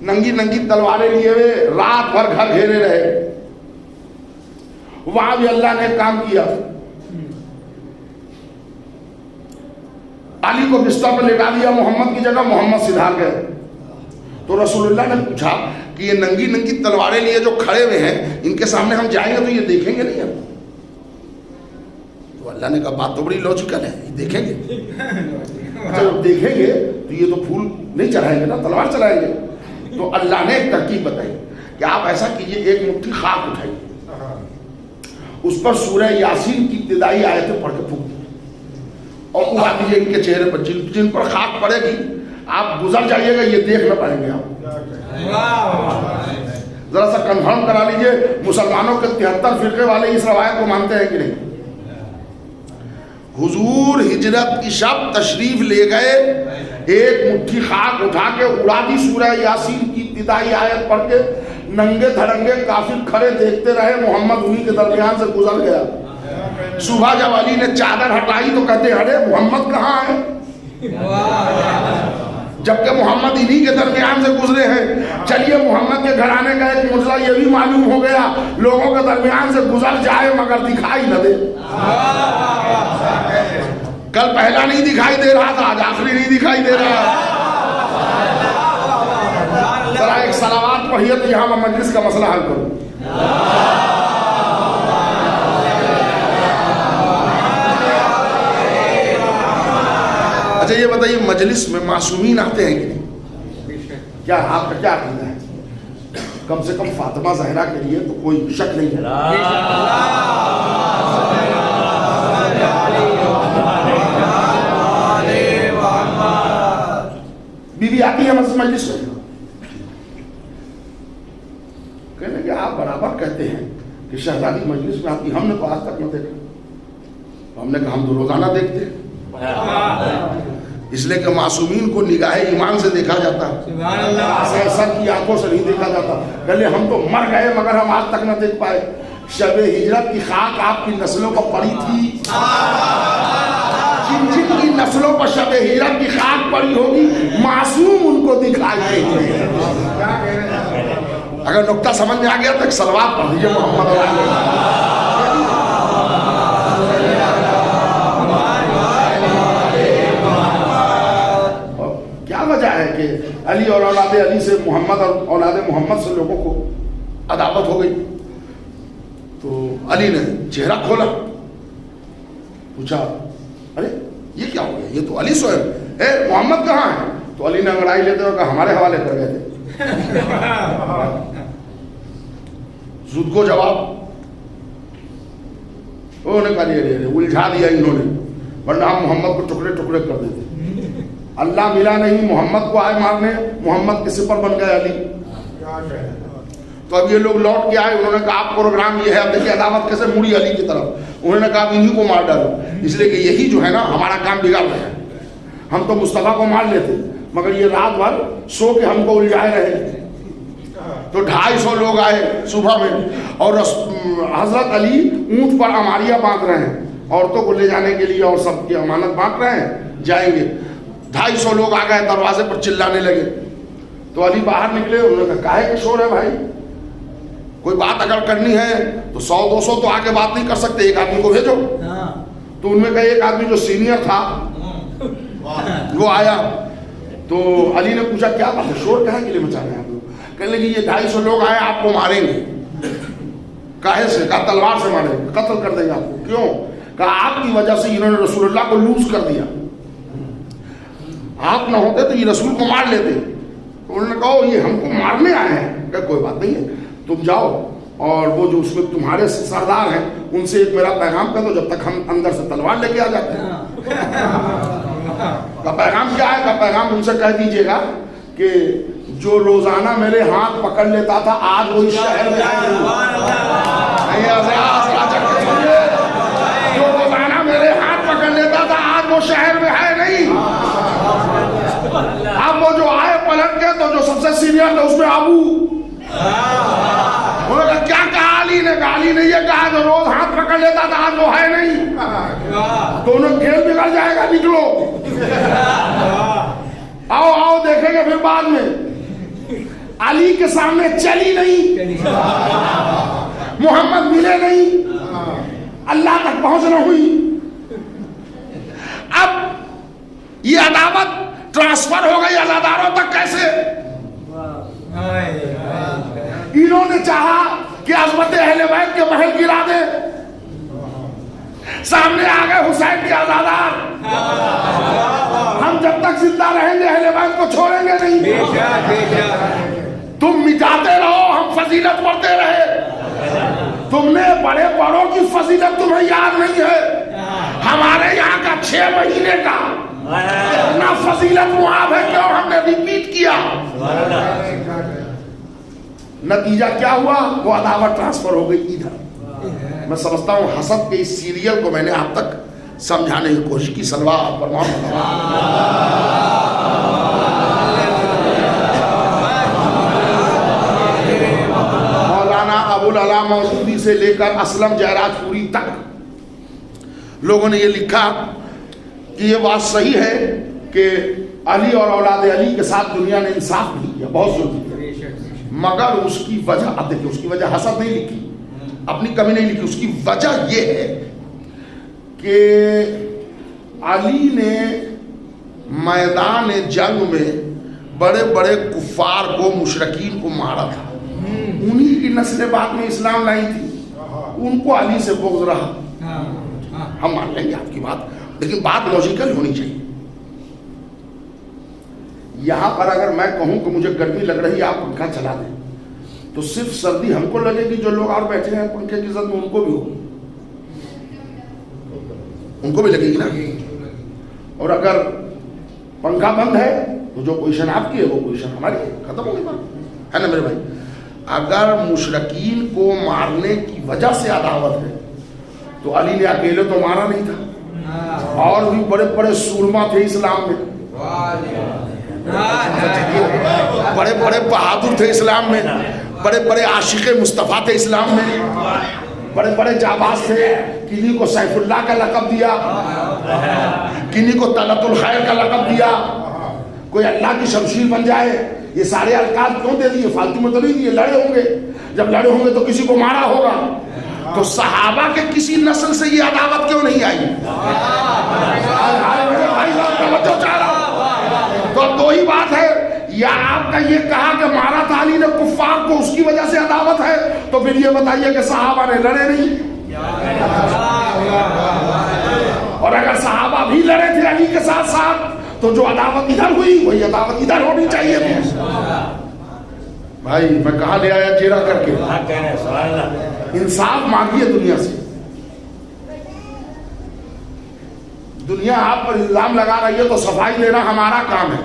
नंगी नंगी तलवारें लिए हुए रात भर घर घेरे रहे। वहां भी अल्लाह ने काम किया। अली को बिस्तर पर लेटा दिया मोहम्मद की जगह, मोहम्मद सिधार गए। तो रसूलुल्लाह ने पूछा कि ये नंगी नंगी तलवारें लिए जो खड़े हुए हैं, इनके सामने हम जाएंगे तो ये देखेंगे नहीं हम? तो अल्लाह ने कहा बात तो बड़ी लॉजिकल है, ये देखेंगे। जब देखेंगे तो ये तो फूल नहीं चढ़ाएंगे ना, तलवार चलाएंगे। तो अल्लाह ने एक तरकीब बताई कि आप ऐसा कीजिए, एक मुट्ठी खाक उठाइए, उस पर सूरह यासीन की इब्तिदाई आयतें पढ़ के फूक और उड़ा दीजिए इनके चेहरे पर। जिन पर खाक पड़ेगी आप गुजर जाइएगा, ये देख न पाएंगे आप। जरा सा कंफर्म करा लीजिए, मुसलमानों के 73 फिरके वाले इस रवायत को मानते हैं कि नहीं? हुजूर हिजरत की शब तशरीफ ले गए, एक मुट्ठी खाक उठा के उड़ा दी सूरह यासीन की ابتدائی آیت پڑھ کے ننگے دھڑنگے کافر کھڑے دیکھتے رہے، محمد انہی کے درمیان سے گزر گیا۔ صبح جب علی نے چادر ہٹائی تو کہتے ارے محمد کہاں ہے؟ جبکہ محمد انہی کے درمیان سے گزرے ہیں۔ چلیے محمد کے گھرانے کا ایک معجزہ یہ بھی معلوم ہو گیا، لوگوں کے درمیان سے گزر جائے مگر دکھائی نہ دے۔ کل پہلا نہیں دکھائی دے رہا تھا، آج آخری نہیں دکھائی دے رہا۔ ذرا ایک صلوات پڑھیے تو یہاں میں مجلس کا مسئلہ حل کروں۔ اچھا یہ بتائیے مجلس میں معصومین آتے ہیں کہ نہیں؟ کیا آپ کا کیا عقیدہ ہے؟ کم سے کم فاطمہ زہرا کے لیے تو کوئی شک نہیں ہے۔ بی بی آتی ہے مجلس میں، کہنے کہ آپ برابر کہتے ہیں کہ شہزادی مجلس میں آتی، ہم نے تو آج تک نہ دیکھا۔ ہم نے کہا ہم تو روزانہ دیکھتے ہیں، اس لیے کہ معصومین کو نگاہ ایمان سے دیکھا جاتا ہے، سر کی آنکھوں سے نہیں دیکھا جاتا۔ کہلے ہم تو مر گئے مگر ہم آج تک نہ دیکھ پائے۔ شب ہجرت کی خاک آپ کی نسلوں پر پڑی تھی، جن جن کی نسلوں پر شب ہجرت کی خاک پڑی ہوگی معصوم ان کو دکھائی دے گی۔ اگر نقطہ سمجھ میں آ گیا تو ایک صلوات پڑھ دیجیے محمد علیہ۔ وجہ ہے کہ علی اور اولاد علی سے محمد اور اولاد محمد سے لوگوں کو عداوت ہو گئی۔ تو علی نے چہرہ کھولا، پوچھا ارے یہ کیا ہو گیا، یہ تو علی صاحب ہے، محمد کہاں ہے؟ تو علی نے انگڑائی لیتے ہوئے کہا ہمارے حوالے کر گئے تھے۔ زود کو جواب انہوں نے کہا الجھا دیا انہوں نے، ورنہ ہم محمد کو ٹکڑے ٹکڑے کر دیتے۔ اللہ ملا نہیں، محمد کو آئے مارنے، محمد کے سپر بن گئے علی۔ تو اب یہ لوگ لوٹ کے آئے، انہوں نے کہا آپ پروگرام یہ ہے، اب دیکھیے عداوت کیسے مڑی علی کی طرف۔ انہوں نے کہا اب انہی کو مار ڈالو، اس لیے کہ یہی جو ہے نا ہمارا کام بگاڑ رہے ہیں۔ ہم تو مصطفیٰ کو مار لیتے مگر یہ رات بھر سو کے ہم کو الجھائے رہے۔ تو 250 لوگ آئے صبح میں، اور حضرت علی اونٹ پر اماریاں باندھ رہے ہیں، عورتوں کو لے جانے کے لیے اور سب کی امانت بانٹ رہے ہیں، جائیں گے۔ 250 لوگ آ گئے، دروازے پر چلانے لگے۔ تو علی باہر نکلے، انہوں نے کہا کاہے کے شور ہے بھائی، کوئی بات اگر کرنی ہے تو 100-200 تو آگے بات نہیں کر سکتے، ایک آدمی کو بھیجو۔ تو ان میں کا ایک آدمی جو سینئر تھا وہ آیا، تو علی نے پوچھا کیا بات ہے، شور کہاں کے لیے مچا رہے ہیں آپ لوگ؟ کہنے لگے یہ 250 لوگ آئے آپ کو ماریں گے۔ کاہے سے؟ کہا تلوار سے ماریں گے، قتل کر دیں گے آپ کو۔ کیوں؟ کہا آپ کی وجہ سے انہوں نے رسول اللہ کو لوز کر دیا، آپ نہ ہوتے تو یہ رسول کو مار لیتے۔ انہوں نے کہا یہ ہم کو مارنے آئے ہیں۔ کہ کوئی بات نہیں ہے، تم جاؤ اور وہ جو اس میں تمہارے سردار ہیں ان سے ایک میرا پیغام کر دو، جب تک ہم اندر سے تلوار لے کے آ جاتے ہیں۔ کا پیغام کیا ہے؟ کا پیغام ان سے کہہ دیجیے گا کہ جو روزانہ میرے ہاتھ پکڑ لیتا تھا آج وہ اس شہر میں آئے جو روزانہ میرے ہاتھ پکڑ لیتا تھا آج وہ شہر میں ہے نہیں۔ اب وہ جو آئے پلٹ کے تو جو سب سے سینئر تھا اس میں ابو، انہوں نے کیا کہا علی نے؟ کہا علی نے یہ کہا جو روز ہاتھ پکڑ لیتا تھا آج وہ ہے نہیں، تو انہیں کھیل بگڑ جائے گا، نکلو آؤ آؤ دیکھیں گے۔ پھر بعد میں علی کے سامنے چلی نہیں، محمد ملے نہیں، اللہ تک پہنچ نہ ہوئی۔ اب یہ عداوت ٹرانسفر ہو گئی ازاداروں تک کیسے؟ انہوں نے چاہا کہ عظمت اہل بیت کے محل گرا دے، سامنے آ گئے حسین کے ازادار، ہم جب تک زندہ رہیں گے اہل بیت کو چھوڑیں گے نہیں، تم مٹاتے رہو ہم فضیلت پڑھتے رہے۔ تم نے بڑے بڑوں کی فضیلت تمہیں یاد نہیں ہے، ہمارے یہاں کا 6 مہینے کا اتنا فضیلت معاف ہے کیوں ہم نے ریپیٹ کیا؟ نتیجہ کیا ہوا؟ وہ عداوت ٹرانسفر ہو گئی ادھر۔ میں سمجھتا ہوں حسد کے اس سیریل کو میں نے آپ تک سمجھانے کی کوشش کی۔ صلوات پر محمد۔ से लेकर असलम जयराजपुरी तक लोगों ने ये लिखा कि ये बात सही है कि अली और औलाद अली के साथ दुनिया ने इंसाफ नहीं किया, बहुत जुल्म किया, मगर उसकी वजह, अब देखिए उसकी वजह हसद नहीं लिखी, अपनी कमी नहीं लिखी, उसकी वजह ये है कि अली ने मैदान जंग में बड़े बड़े कुफार को, मुशरकीन को मारा था, उन्हीं की नस्लें बाद में इस्लाम लाई थी, उनको अली से बुग़्ज़ रहा। हम मान लेंगे आपकी बात, लेकिन बात लॉजिकल होनी चाहिए। यहां पर अगर मैं कहूं कि मुझे गर्मी लग रही है, आप पंखा चला दें, तो सिर्फ सर्दी हमको लगेगी, जो लोग और बैठे हैं पंखे की इज्जत में उनको भी होगी, उनको भी लगेगी ना। और अगर पंखा बंद है तो जो पोजीशन आपकी है वो पोजीशन हमारी है, खत्म हो गई बात, है ना मेरे भाई। अगर मुशरकीन को मारने की वजह से अदावत है तो अली ने अकेले तो मारा नहीं था, और भी बड़े बड़े सूरमा थे इस्लाम में, बड़े बड़े बहादुर थे इस्लाम में, बड़े बड़े आशिक मुस्तफ़ा थे इस्लाम में, बड़े बड़े जाबाज थे। किन्हीं को सैफुल्लाह का लक़ब दिया, किन्हीं को तलतुल खैर का लक़ब दिया, कोई अल्लाह की शमशीर बन जाए, ये सारे अलकाब क्यों दे दिए? फालतू में तो नहीं दिए, लड़े होंगे, जब लड़े होंगे तो किसी को मारा होगा। तो सहाबा के किसी नस्ल से ये अदावत क्यों नहीं आई? तो अब दो ही बात है, या आपका ये कहा कि मारा था अली ने कुफ्फार को, उसकी वजह से अदावत है, तो फिर ये बताइए कि सहाबा ने लड़े नहीं, और अगर सहाबा भी लड़े थे अली के साथ साथ, तो जो अदावत इधर हुई वही अदावत इधर होनी चाहिए थी। भाई मैं कहा ले आया चेहरा करके, इंसाफ मांगिए दुनिया से। दुनिया आप पर इल्जाम लगा रही है तो सफाई देना हमारा काम है।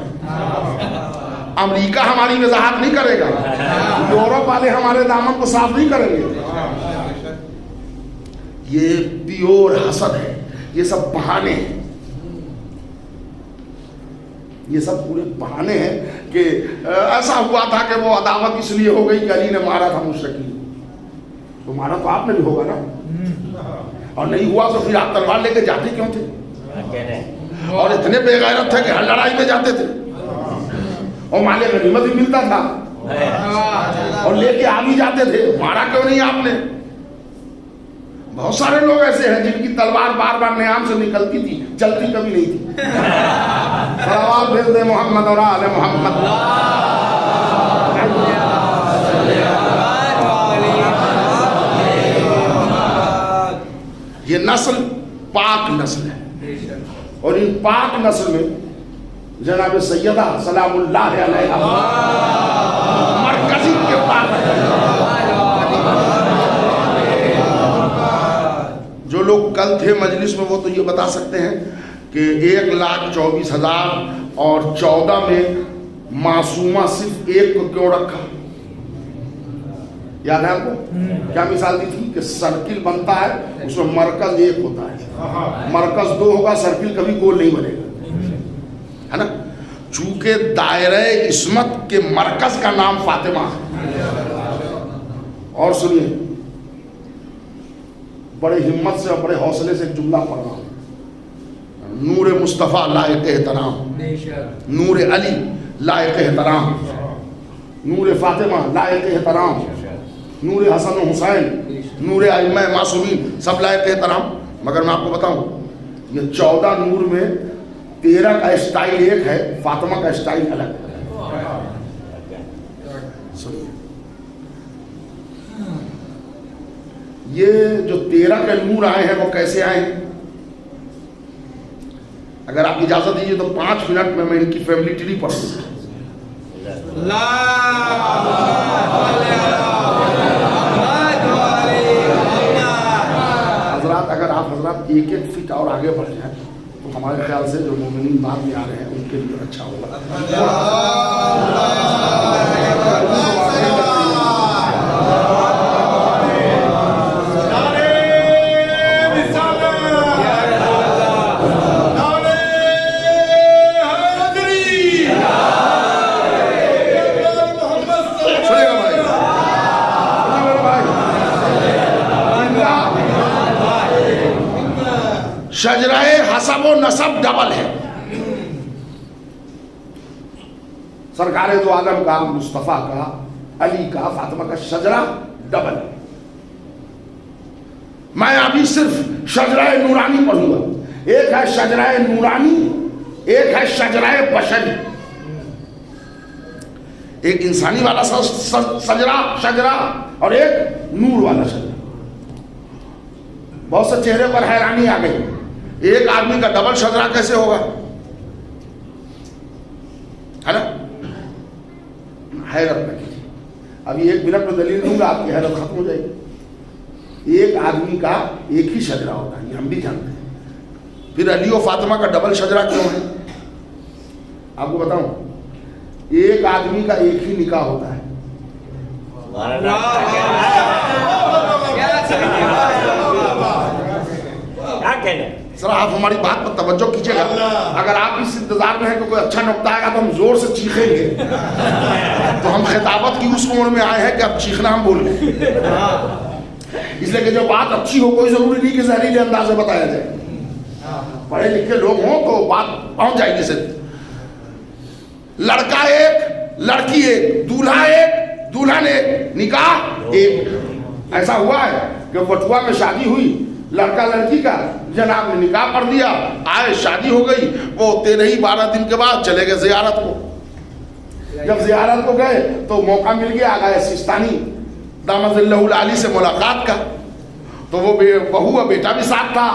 अमेरिका हमारी वजाहत नहीं करेगा, यूरोप वाले हमारे दामन को साफ नहीं करेंगे। ये प्योर हसद है, ये सब बहाने हैं, ये सब पूरे बहाने हैं कि ऐसा हुआ था कि वो अदावत इसलिए हो गई कि अली ने मारा था मुशरकीन, तो मारा तो आपने भी होगा ना, और नहीं हुआ तो फिर आप तलवार लेके जाते क्यों थे? और इतने बेगैरत थे कि हर लड़ाई में जाते थे, और माले गनीमत भी मिलता था, और लेके आ भी जाते थे, मारा क्यों नहीं आपने? बहुत सारे लोग ऐसे हैं जिनकी तलवार बार बार नियाम से निकलती थी, चलती कभी नहीं थी। सलावत भेज दे मोहम्मद और आले मोहम्मद। ये नस्ल पाक नस्ल है, और इन पाक नस्ल में जनाब सैयदा सलामुल्लाह अलैहा मरकजी के पाक है। जो लोग कल थे मजलिस में वो तो ये बता सकते हैं कि 1,24,000 और 14 में मासूमा सिर्फ एक को क्यों रखा? याद है आपको? क्या मिसाल दी थी कि सर्किल बनता है, उसमें मरकज एक होता है, मरकज दो होगा, सर्किल कभी गोल नहीं बनेगा, है ना। चूंकि दायरे इस्मत के मरकज का नाम फातिमा है। और सुनिए, बड़े हिम्मत से और बड़े हौसले से एक जुमला पढ़ रहा हूं, नूर मुस्तफ़ा लायक एहतराम, नूर अली लायक एहतराम, नूर फातिमा लायक एहतराम, नूर हसन हुसैन, नूर अइम्मा मासूमीन सब लायक एहतराम। मगर मैं आपको बताऊं, ये 14 नूर में 13 का स्टाइल एक है, फातिमा का स्टाइल अलग है। सुनिए, ये जो 13 के नूर आए हैं वो कैसे आए हैं? अगर आप इजाजत दीजिए तो 5 मिनट में मैं इनकी फैमिली ट्री पढ़ दूंगा। हजरात, अगर आप हजरात एक एक फीट और आगे बढ़ जाए तो हमारे ख्याल से जो मोमिनीन बाद में आ रहे हैं उनके लिए अच्छा होगा। शजरा हसब व नसब डबल है। सरकार दो आलम का, मुस्तफ़ा का, अली का, फातिमा का शजरा डबल है। मैं अभी सिर्फ शजरा नूरानी पढ़ूंगा। एक है शजरा नूरानी, एक है शजरा बशरी। एक इंसानी वाला शजरा और एक नूर वाला शजरा। बहुत से चेहरे पर हैरानी आ गई, एक आदमी का डबल शजरा कैसे होगा, है ना? हैरत न कीजिए, अभी 1 मिनट में दलील दूंगा, आपकी हैरत खत्म हो जाएगी। एक आदमी का एक ही शजरा होता है, ये हम भी जानते हैं। फिर अली और फातिमा का डबल शजरा क्यों है? आपको बताऊं, एक आदमी का एक ही निकाह होता है। सर आप हमारी बात पर तवज्जो कीजिएगा। अगर आप इस इंतजार में हैं कि कोई अच्छा नुक्ता आएगा तो हम जोर से चीखेंगे, तो हम खिताबत की उस उम्र में आए हैं कि अब चीखना हम भूल गए। इसलिए कि जो बात अच्छी हो, कोई जरूरी नहीं कि जहरीले अंदाज में बताया जाए। पढ़े लिखे लोग हों तो बात पहुंच जाएगी सिर्फ। लड़का एक, लड़की एक, दूल्हा एक, दुल्हन एक, निकाह एक। ऐसा हुआ है कि बटुआ में शादी हुई, लड़का लड़की का, जनाब ने निकाह पढ़ दिया, आए शादी हो गई। वो 13-12 दिन के बाद चले गए जियारत को। जब जियारत को गए तो मौका मिल गया, गए सिस्तानी दामद अली से मुलाकात का। तो वो बहू और बेटा भी साथ था।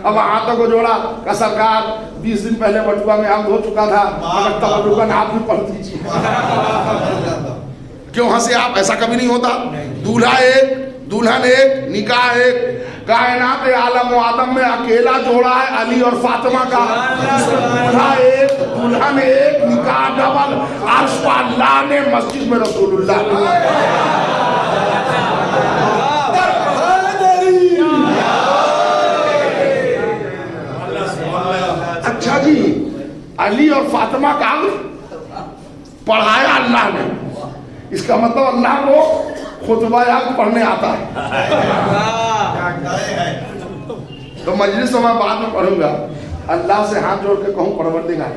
अब हाथों को जोड़ा का सरकार 20 दिन पहले बटुआ में आम हो चुका था, मगर तबरुकन आप भी पढ़ दीजिए। क्यों हंसे आप? ऐसा कभी नहीं होता। दूल्हा एक, दुल्हन एक, निकाह एक। कायनात आलम व आदम में अकेला जोड़ा है अली और फातिमा का। दूल्हा एक, दुल्हन एक, निकाह डबल। अर्श पर अल्लाह ने, मस्जिद में रसूलुल्लाह। अच्छा जी, अली और फातिमा का पढ़ाया अल्लाह ने, इसका मतलब अल्लाह को खुतबा पढ़ने आता है। तो मजलिस में मैं बाद में पढ़ूंगा। अल्लाह से हाथ जोड़ के कहूँ, परवरदिगार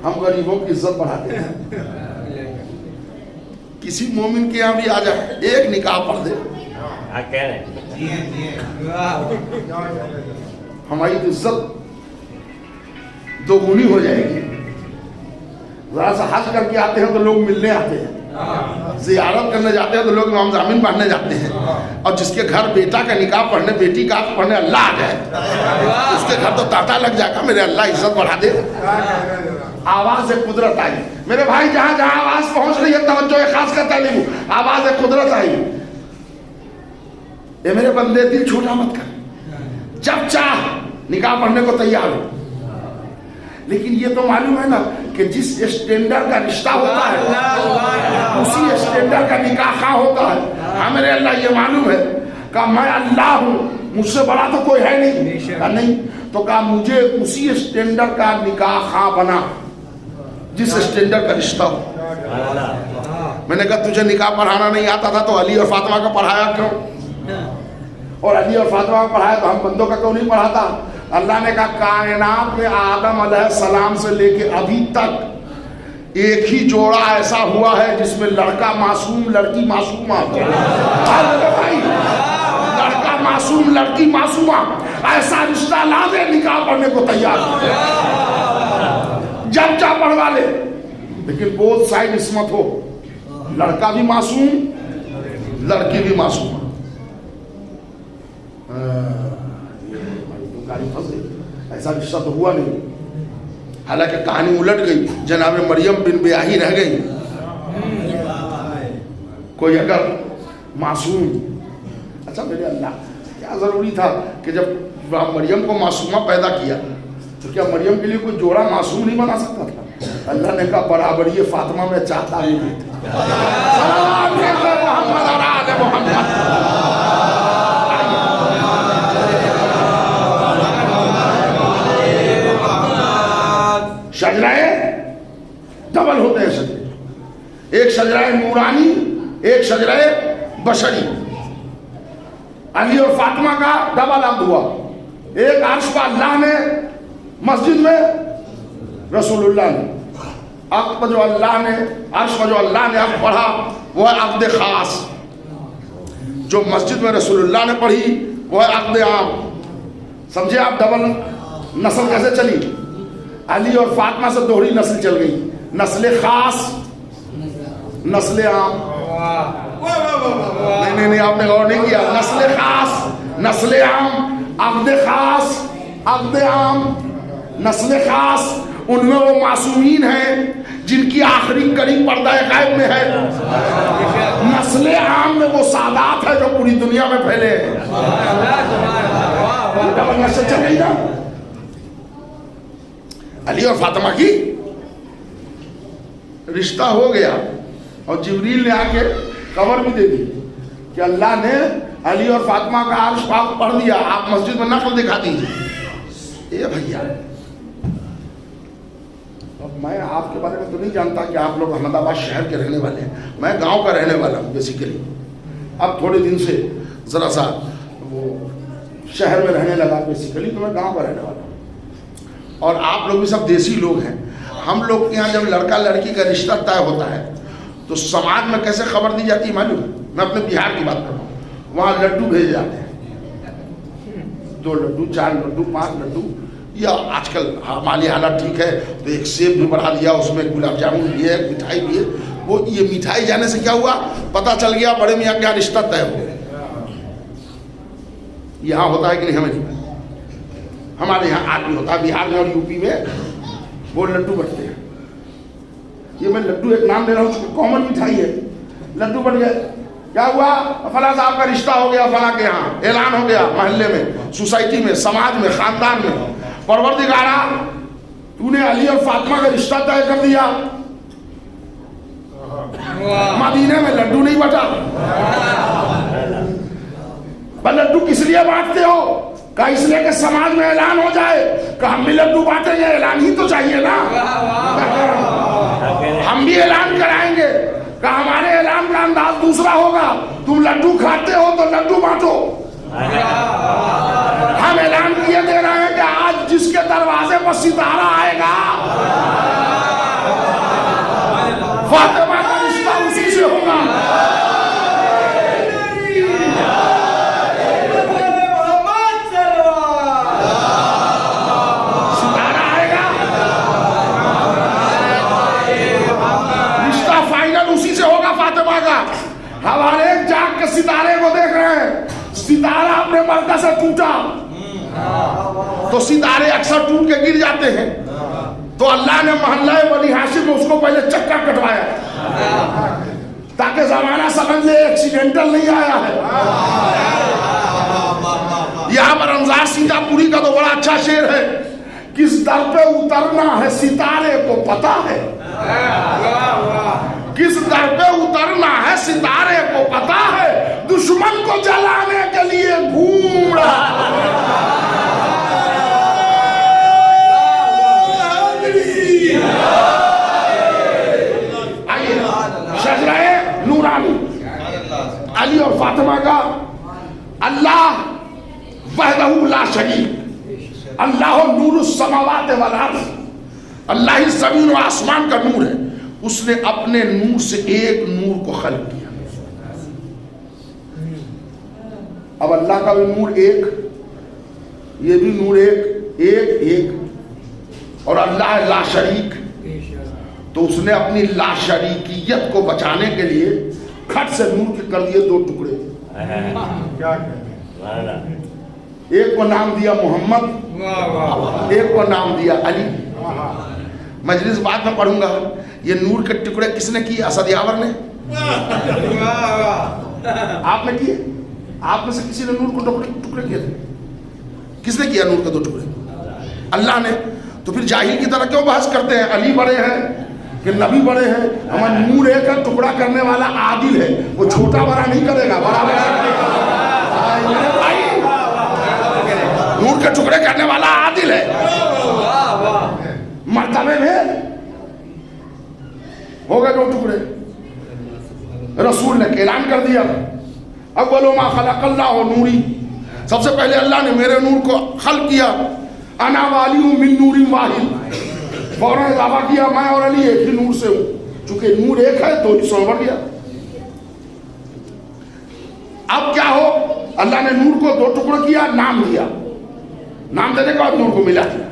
हम गरीबों की इज्जत बढ़ाते हैं, किसी मोमिन के यहाँ भी आ जाए, एक निकाह पढ़ दे, हमारी इज्जत दोगुनी हो जाएगी। जरा सा हज करके आते हैं तो लोग मिलने आते हैं, ज़ियारत करने जाते हैं तो लोग इमाम ज़ामिन पढ़ने जाते हैं। और जिसके घर बेटा का निकाह पढ़ने, बेटी का पढ़ने अल्लाह आ जाए, उसके घर तो तांता लग जाएगा। मेरे अल्लाह इज्जत बढ़ा दे। आवाज़ कुदरत आई। मेरे भाई जहाँ जहाँ आवाज़ पहुँच रही है, तवज्जो खास का तालीम, आवाज़ कुदरत आई। ये मेरे बंदे दिल छोटा मत कर, जब चाह निकाह पढ़ने को तैयार हो। लेकिन ये तो मालूम है ना कि जिस स्टैंडर्ड का रिश्ता होता है, उसी स्टैंडर्ड का निकाह कहाँ होता है। हाँ मेरे अल्लाह ये मालूम है कि मैं अल्लाह हूँ, मुझसे बड़ा तो कोई है नहीं। तो कहा मुझे उसी स्टैंडर्ड का निकाह कहाँ बना जिस स्टैंडर्ड का रिश्ता हो। मैंने कहा तुझे निकाह पढ़ाना नहीं आता था तो अली और फातिमा का पढ़ाया क्यों? और अली और फातिमा का पढ़ाया तो हम बंदों का क्यों नहीं पढ़ाता? अल्लाह ने कहा कायनात में आदम अलैहिस्सलाम से लेके अभी तक एक ही जोड़ा ऐसा हुआ है जिसमें लड़का मासूम, लड़की मासूमा। भाई लड़का मासूम, लड़की मासूमा, ऐसा रिश्ता ला दे, निकाह पढ़ने को तैयार। जब जा पढ़वा ले, लेकिन बोथ साइड इसमत हो, लड़का भी मासूम, लड़की भी मासूम। ऐसा रिश्ता तो हुआ नहीं। हालांकि कहानी उलट गई, जनाब मरियम बिन ब्याही रह गई। कोई अगर मासूम, अच्छा मेरे अल्लाह क्या जरूरी था कि जब मरियम को मासूमा पैदा किया तो क्या मरियम के लिए कोई जोड़ा मासूम नहीं बना सकता था? अल्लाह ने कहा बराबरी ये फातिमा में चाहता ही नहीं था। शजराए डबल होते हैं शजरे, एक शजराए नूरानी, एक शजराए बशरी। अली और फातिमा का डबल अब्द हुआ। ایک عرش پر اللہ نے، مسجد میں رسول اللہ نے. عقد پر جو اللہ نے، عرش پر جو اللہ نے عقد پڑھا وہ ہے عقد خاص. جو مسجد میں رسول اللہ نے پڑھی وہ ہے عقد عام. سمجھے آپ ڈبل نسل کیسے چلی؟ علی اور فاطمہ سے دوہری نسل چل گئی، نسل خاص نسل عام. نہیں آپ نے غور نہیں کیا. نسل خاص نسل عام، عقد خاص عقد عام. نسل خاص ان میں وہ معصومین ہیں جن کی آخری قریب پردہ غیب میں ہے. نسل عام میں وہ سادات ہے جو پوری دنیا میں پھیلے ہیں. ڈبل نسل چل گئی نا. علی اور فاطمہ کی رشتہ ہو گیا اور جبریل نے آ کے خبر بھی دے دی کہ اللہ نے علی اور فاطمہ کا عرش پاک پڑھ دیا، آپ مسجد میں نقل دکھا دیجیے. اے بھیا اب میں آپ کے بارے میں تو نہیں جانتا کہ آپ لوگ احمد آباد شہر کے رہنے والے ہیں، میں گاؤں کا رہنے والا ہوں بیسیکلی. اب تھوڑے دن سے ذرا سا وہ شہر میں رہنے لگا بیسیکلی، تو میں گاؤں کا رہنے والا ہوں. اور آپ لوگ بھی سب دیسی لوگ ہیں. ہم لوگ کے یہاں جب لڑکا لڑکی کا رشتہ طے ہوتا ہے تو سماج میں کیسے خبر دی جاتی ہے معلوم ہے؟ میں اپنے بہار کی بات کر رہا ہوں. وہاں لڈو بھیجے جاتے ہیں، 2 لڈو 4 لڈو 5 لڈو، یا آج کل ہماری حالت ٹھیک ہے تو ایک سیب بھی بڑھا دیا، اس میں گلاب جامن بھی ہے، مٹھائی بھی ہے. وہ یہ مٹھائی جانے سے کیا ہوا پتہ چل گیا بڑے میاں کیا رشتہ طے ہو گیا. یہاں ہوتا ہے کہ نہیں ہمیں نہیں، ہمارے یہاں آج بھی ہوتا ہے. بہار میں اور یو پی میں وہ لڈو بٹتے ہیں. یہ میں لڈو ایک نام دے رہا ہوں، کامن مٹھائی ہے. لڈو بٹ گئے، کیا ہوا فلاں صاحب کا رشتہ ہو گیا فلاں کے یہاں، اعلان ہو گیا محلے میں، سوسائٹی میں، سماج میں، خاندان میں. پروردگارا تو نے علی اور فاطمہ کا رشتہ طے کر دیا. مدینے میں لڈو نہیں بٹا. لڈو کس لیے بانٹتے ہو؟ کہا اس لیے کہ سماج میں اعلان ہو جائے کہ ہم بھی لڈو بانٹیں گے. اعلان ہی تو چاہیے نا، ہم بھی اعلان کرائیں گے کہ ہمارے اعلان کا انداز دوسرا ہوگا. تم لڈو کھاتے ہو تو لڈو بانٹو. ہم اعلان کیے دے رہے ہیں کہ آج جس کے دروازے پر ستارہ آئے گا فاطمہ کا رشتہ اسی سے ہوگا. ستارہ آئے گا، رشتہ فائنل اسی سے ہوگا فاطمہ کا. ہمارے جاگ کے ستارے کو دیکھ رہے ہیں، ستارہ اپنے مرکز سے ٹوٹا تو ستارے اکثر ٹوٹ کے گر جاتے ہیں. تو اللہ نے محلہ بنی ہاشم میں اس کو پہلے چکا کٹوایا تاکہ زمانہ سمجھ لے ایکسیڈنٹل نہیں آیا ہے. یہاں پر انصار سیتا پوری کا تو بڑا اچھا شعر ہے. کس در پہ اترنا ہے ستارے کو پتا ہے، کس در پہ اترنا ہے ستارے کو پتا ہے، دشمن کو جلانے کے لیے گھوم رہا. آئیے شجرہ نورانی علی اور فاطمہ کا. اللہ وحدہ لا شریک، اللہ نور السماوات والارض، اللہ ہی زمین و آسمان کا نور ہے. اس نے اپنے نور سے ایک نور کو خلق کیا. اب اللہ کا بھی نور ایک، یہ بھی نور ایک اور اللہ لا شریک. تو اس نے اپنی لا شریکیت کو بچانے کے لیے کھٹ سے نور کے کر دیے 2 ٹکڑے. ایک کو نام دیا محمد، ایک کو نام دیا علی. مجلس بعد میں پڑھوں گا. یہ نور کے ٹکڑے کس نے کیے؟ اسد یاور نے. آپ نے کیے؟ آپ میں سے کسی نے نور کو ٹکڑے کیے تھے؟ کس نے کیا نور کے 2 ٹکڑے؟ اللہ نے. تو پھر جاہل کی طرح کیوں بحث کرتے ہیں؟ علی بڑے ہیں کہ نبی بڑے ہیں؟ ہمارا نور ایک ہے، ٹکڑا کرنے والا عادل ہے، وہ چھوٹا بڑا نہیں کرے گا، بڑا نور کے ٹکڑے کرنے والا عادل ہے. مرتبے میں ہو گئے 2 ٹکڑے. رسول نے اعلان کر دیا اول ما خلق اللہ نوری، سب سے پہلے اللہ نے میرے نور کو خلق کیا، انا والی ہوں من نور واحد، فوراً اضافہ کیا میں اور علی ایک ہی نور سے ہوں، چونکہ نور ایک ہے تو ہی سو بڑھ گیا۔ اب کیا ہو، اللہ نے نور کو دو ٹکڑ کیا، نام دیا، نام دینے کے بعد نور کو ملا دیا،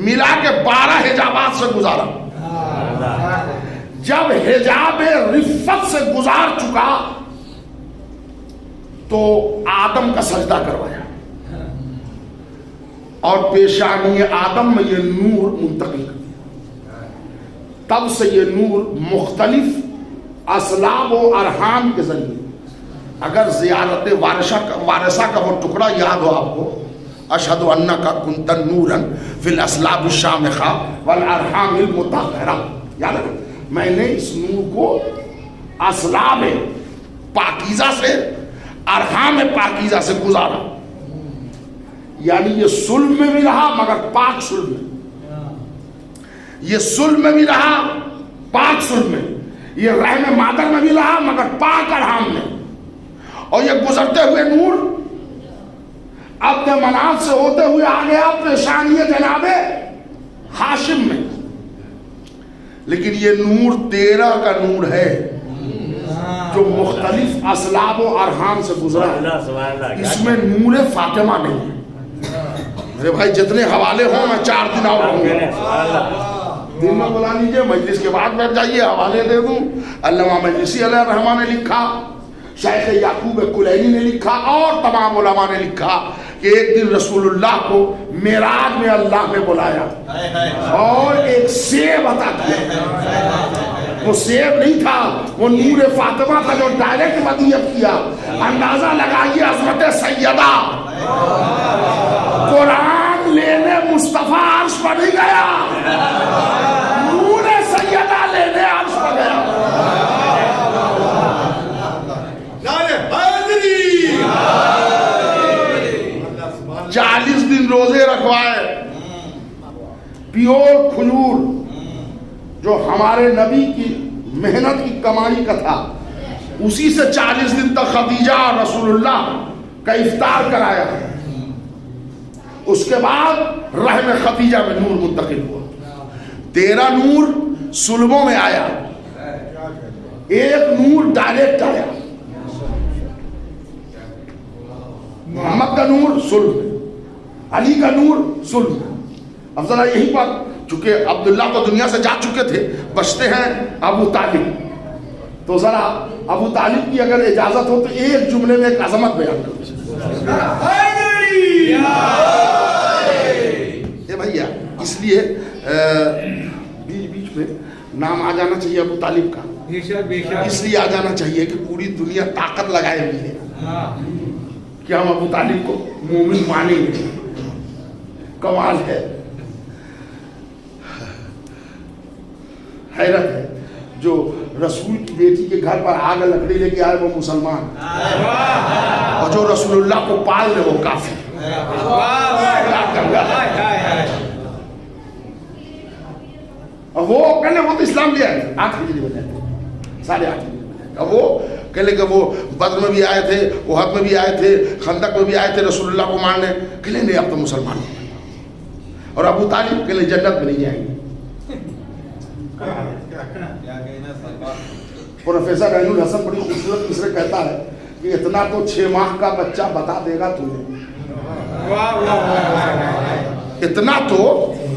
ملا کے 12 حجابات سے گزارا۔ جب حجاب رفت سے گزار چکا تو آدم کا سجدہ کروایا اور پیشانی آدم میں یہ نور منتقل کر دیا۔ تب سے یہ نور مختلف اسلاب و ارحام کے ذریعے، اگر زیارت وارثہ کا وہ ٹکڑا یاد ہو آپ کو، اشہد انک کنت نورا فی الاسلاب الشامخہ والارحام المطہرہ، یاد ہے میں نے اس نور کو اسلاب پاکیزہ سے ارحام پاکیزہ سے گزارا، یعنی یہ صلب میں بھی رہا مگر پاک صلب میں، یہ صلب میں بھی رہا پاک صلب میں، یہ رحم مادر میں بھی رہا مگر پاک ارحام میں، اور یہ گزرتے ہوئے نور اپنے مناف سے ہوتے ہوئے آ گیا پیشانی جناب ہاشم میں۔ لیکن یہ نور 13 کا نور ہے جو مختلف اسلاب و ارحام سے گزرا ہے، اس میں نور فاطمہ نہیں ہے۔ میرے بھائی جتنے حوالے ہوں میں 4 دن اور رہوں گا، دن میں بلا لیجئے، مجلس کے بعد بیٹھ جائیے، حوالے دے دوں۔ علامہ مجلسی علیہ الرحمہ نے لکھا، شیخ یعقوب کلینی نے لکھا، اور تمام علماء نے لکھا کہ ایک دن رسول اللہ کو معراج میں اللہ نے بلایا اور ایک سیب عطا کیا۔ وہ سیب نہیں تھا، وہ نور فاطمہ تھا جو ڈائریکٹ مدیت کیا۔ اندازہ لگائیے عظمت سیدہ، قرآن لینے مصطفیٰ عرش پر نہیں گیا، نور سیدہ لینے عرش پر گیا۔ 40 دن روزے رکھوائے، پیور کھجور جو ہمارے نبی کی محنت کی کمائی کا تھا، اسی سے 40 دن تک خدیجہ اور رسول اللہ کا افطار کرایا۔ اس کے بعد رحم خدیجہ میں نور منتقل ہوا، 13 نور سلبوں میں آیا، ایک نور ڈائریکٹ آیا، محمد کا نور سلب میں، علی کا نور سلب میں۔ اب ذرا یہیں پر، چونکہ عبداللہ تو دنیا سے جا چکے تھے، بچتے ہیں ابو طالب، تو ذرا ابو طالب کی اگر اجازت ہو تو ایک جملے میں ایک عظمت بیان کرو۔ اے بھیا، اس لیے بیچ میں نام آ جانا چاہیے ابو طالب کا، اس لیے آ جانا چاہیے کہ پوری دنیا طاقت لگائے ہوئی ہے کہ ہم ابو طالب کو مومن مانیں گے۔ کمال ہے، حیرت ہے، جو رسول کی بیٹی کے گھر پر آگ لکڑی لے کے آئے وہ مسلمان، اور جو رسول اللہ کو پال لے وہ کافر۔ اور وہ کہنے وہ تو اسلام لے آئے تھے 8 ہجری میں، 8.5 اب وہ کہلے کہ وہ بدر میں بھی آئے تھے، احد میں بھی آئے تھے، خندق میں بھی آئے تھے رسول اللہ کو ماننے، کہلے نہیں اب تو مسلمان ہو گئے۔ اور ابو طالب کہلے جنت میں نہیں جائیں گے۔ پروفیسر عین الحسن بڑی خوبصورت مصرع کہتا ہے کہ اتنا تو 6 ماہ کا بچہ بتا دے گا تمہیں، اتنا تو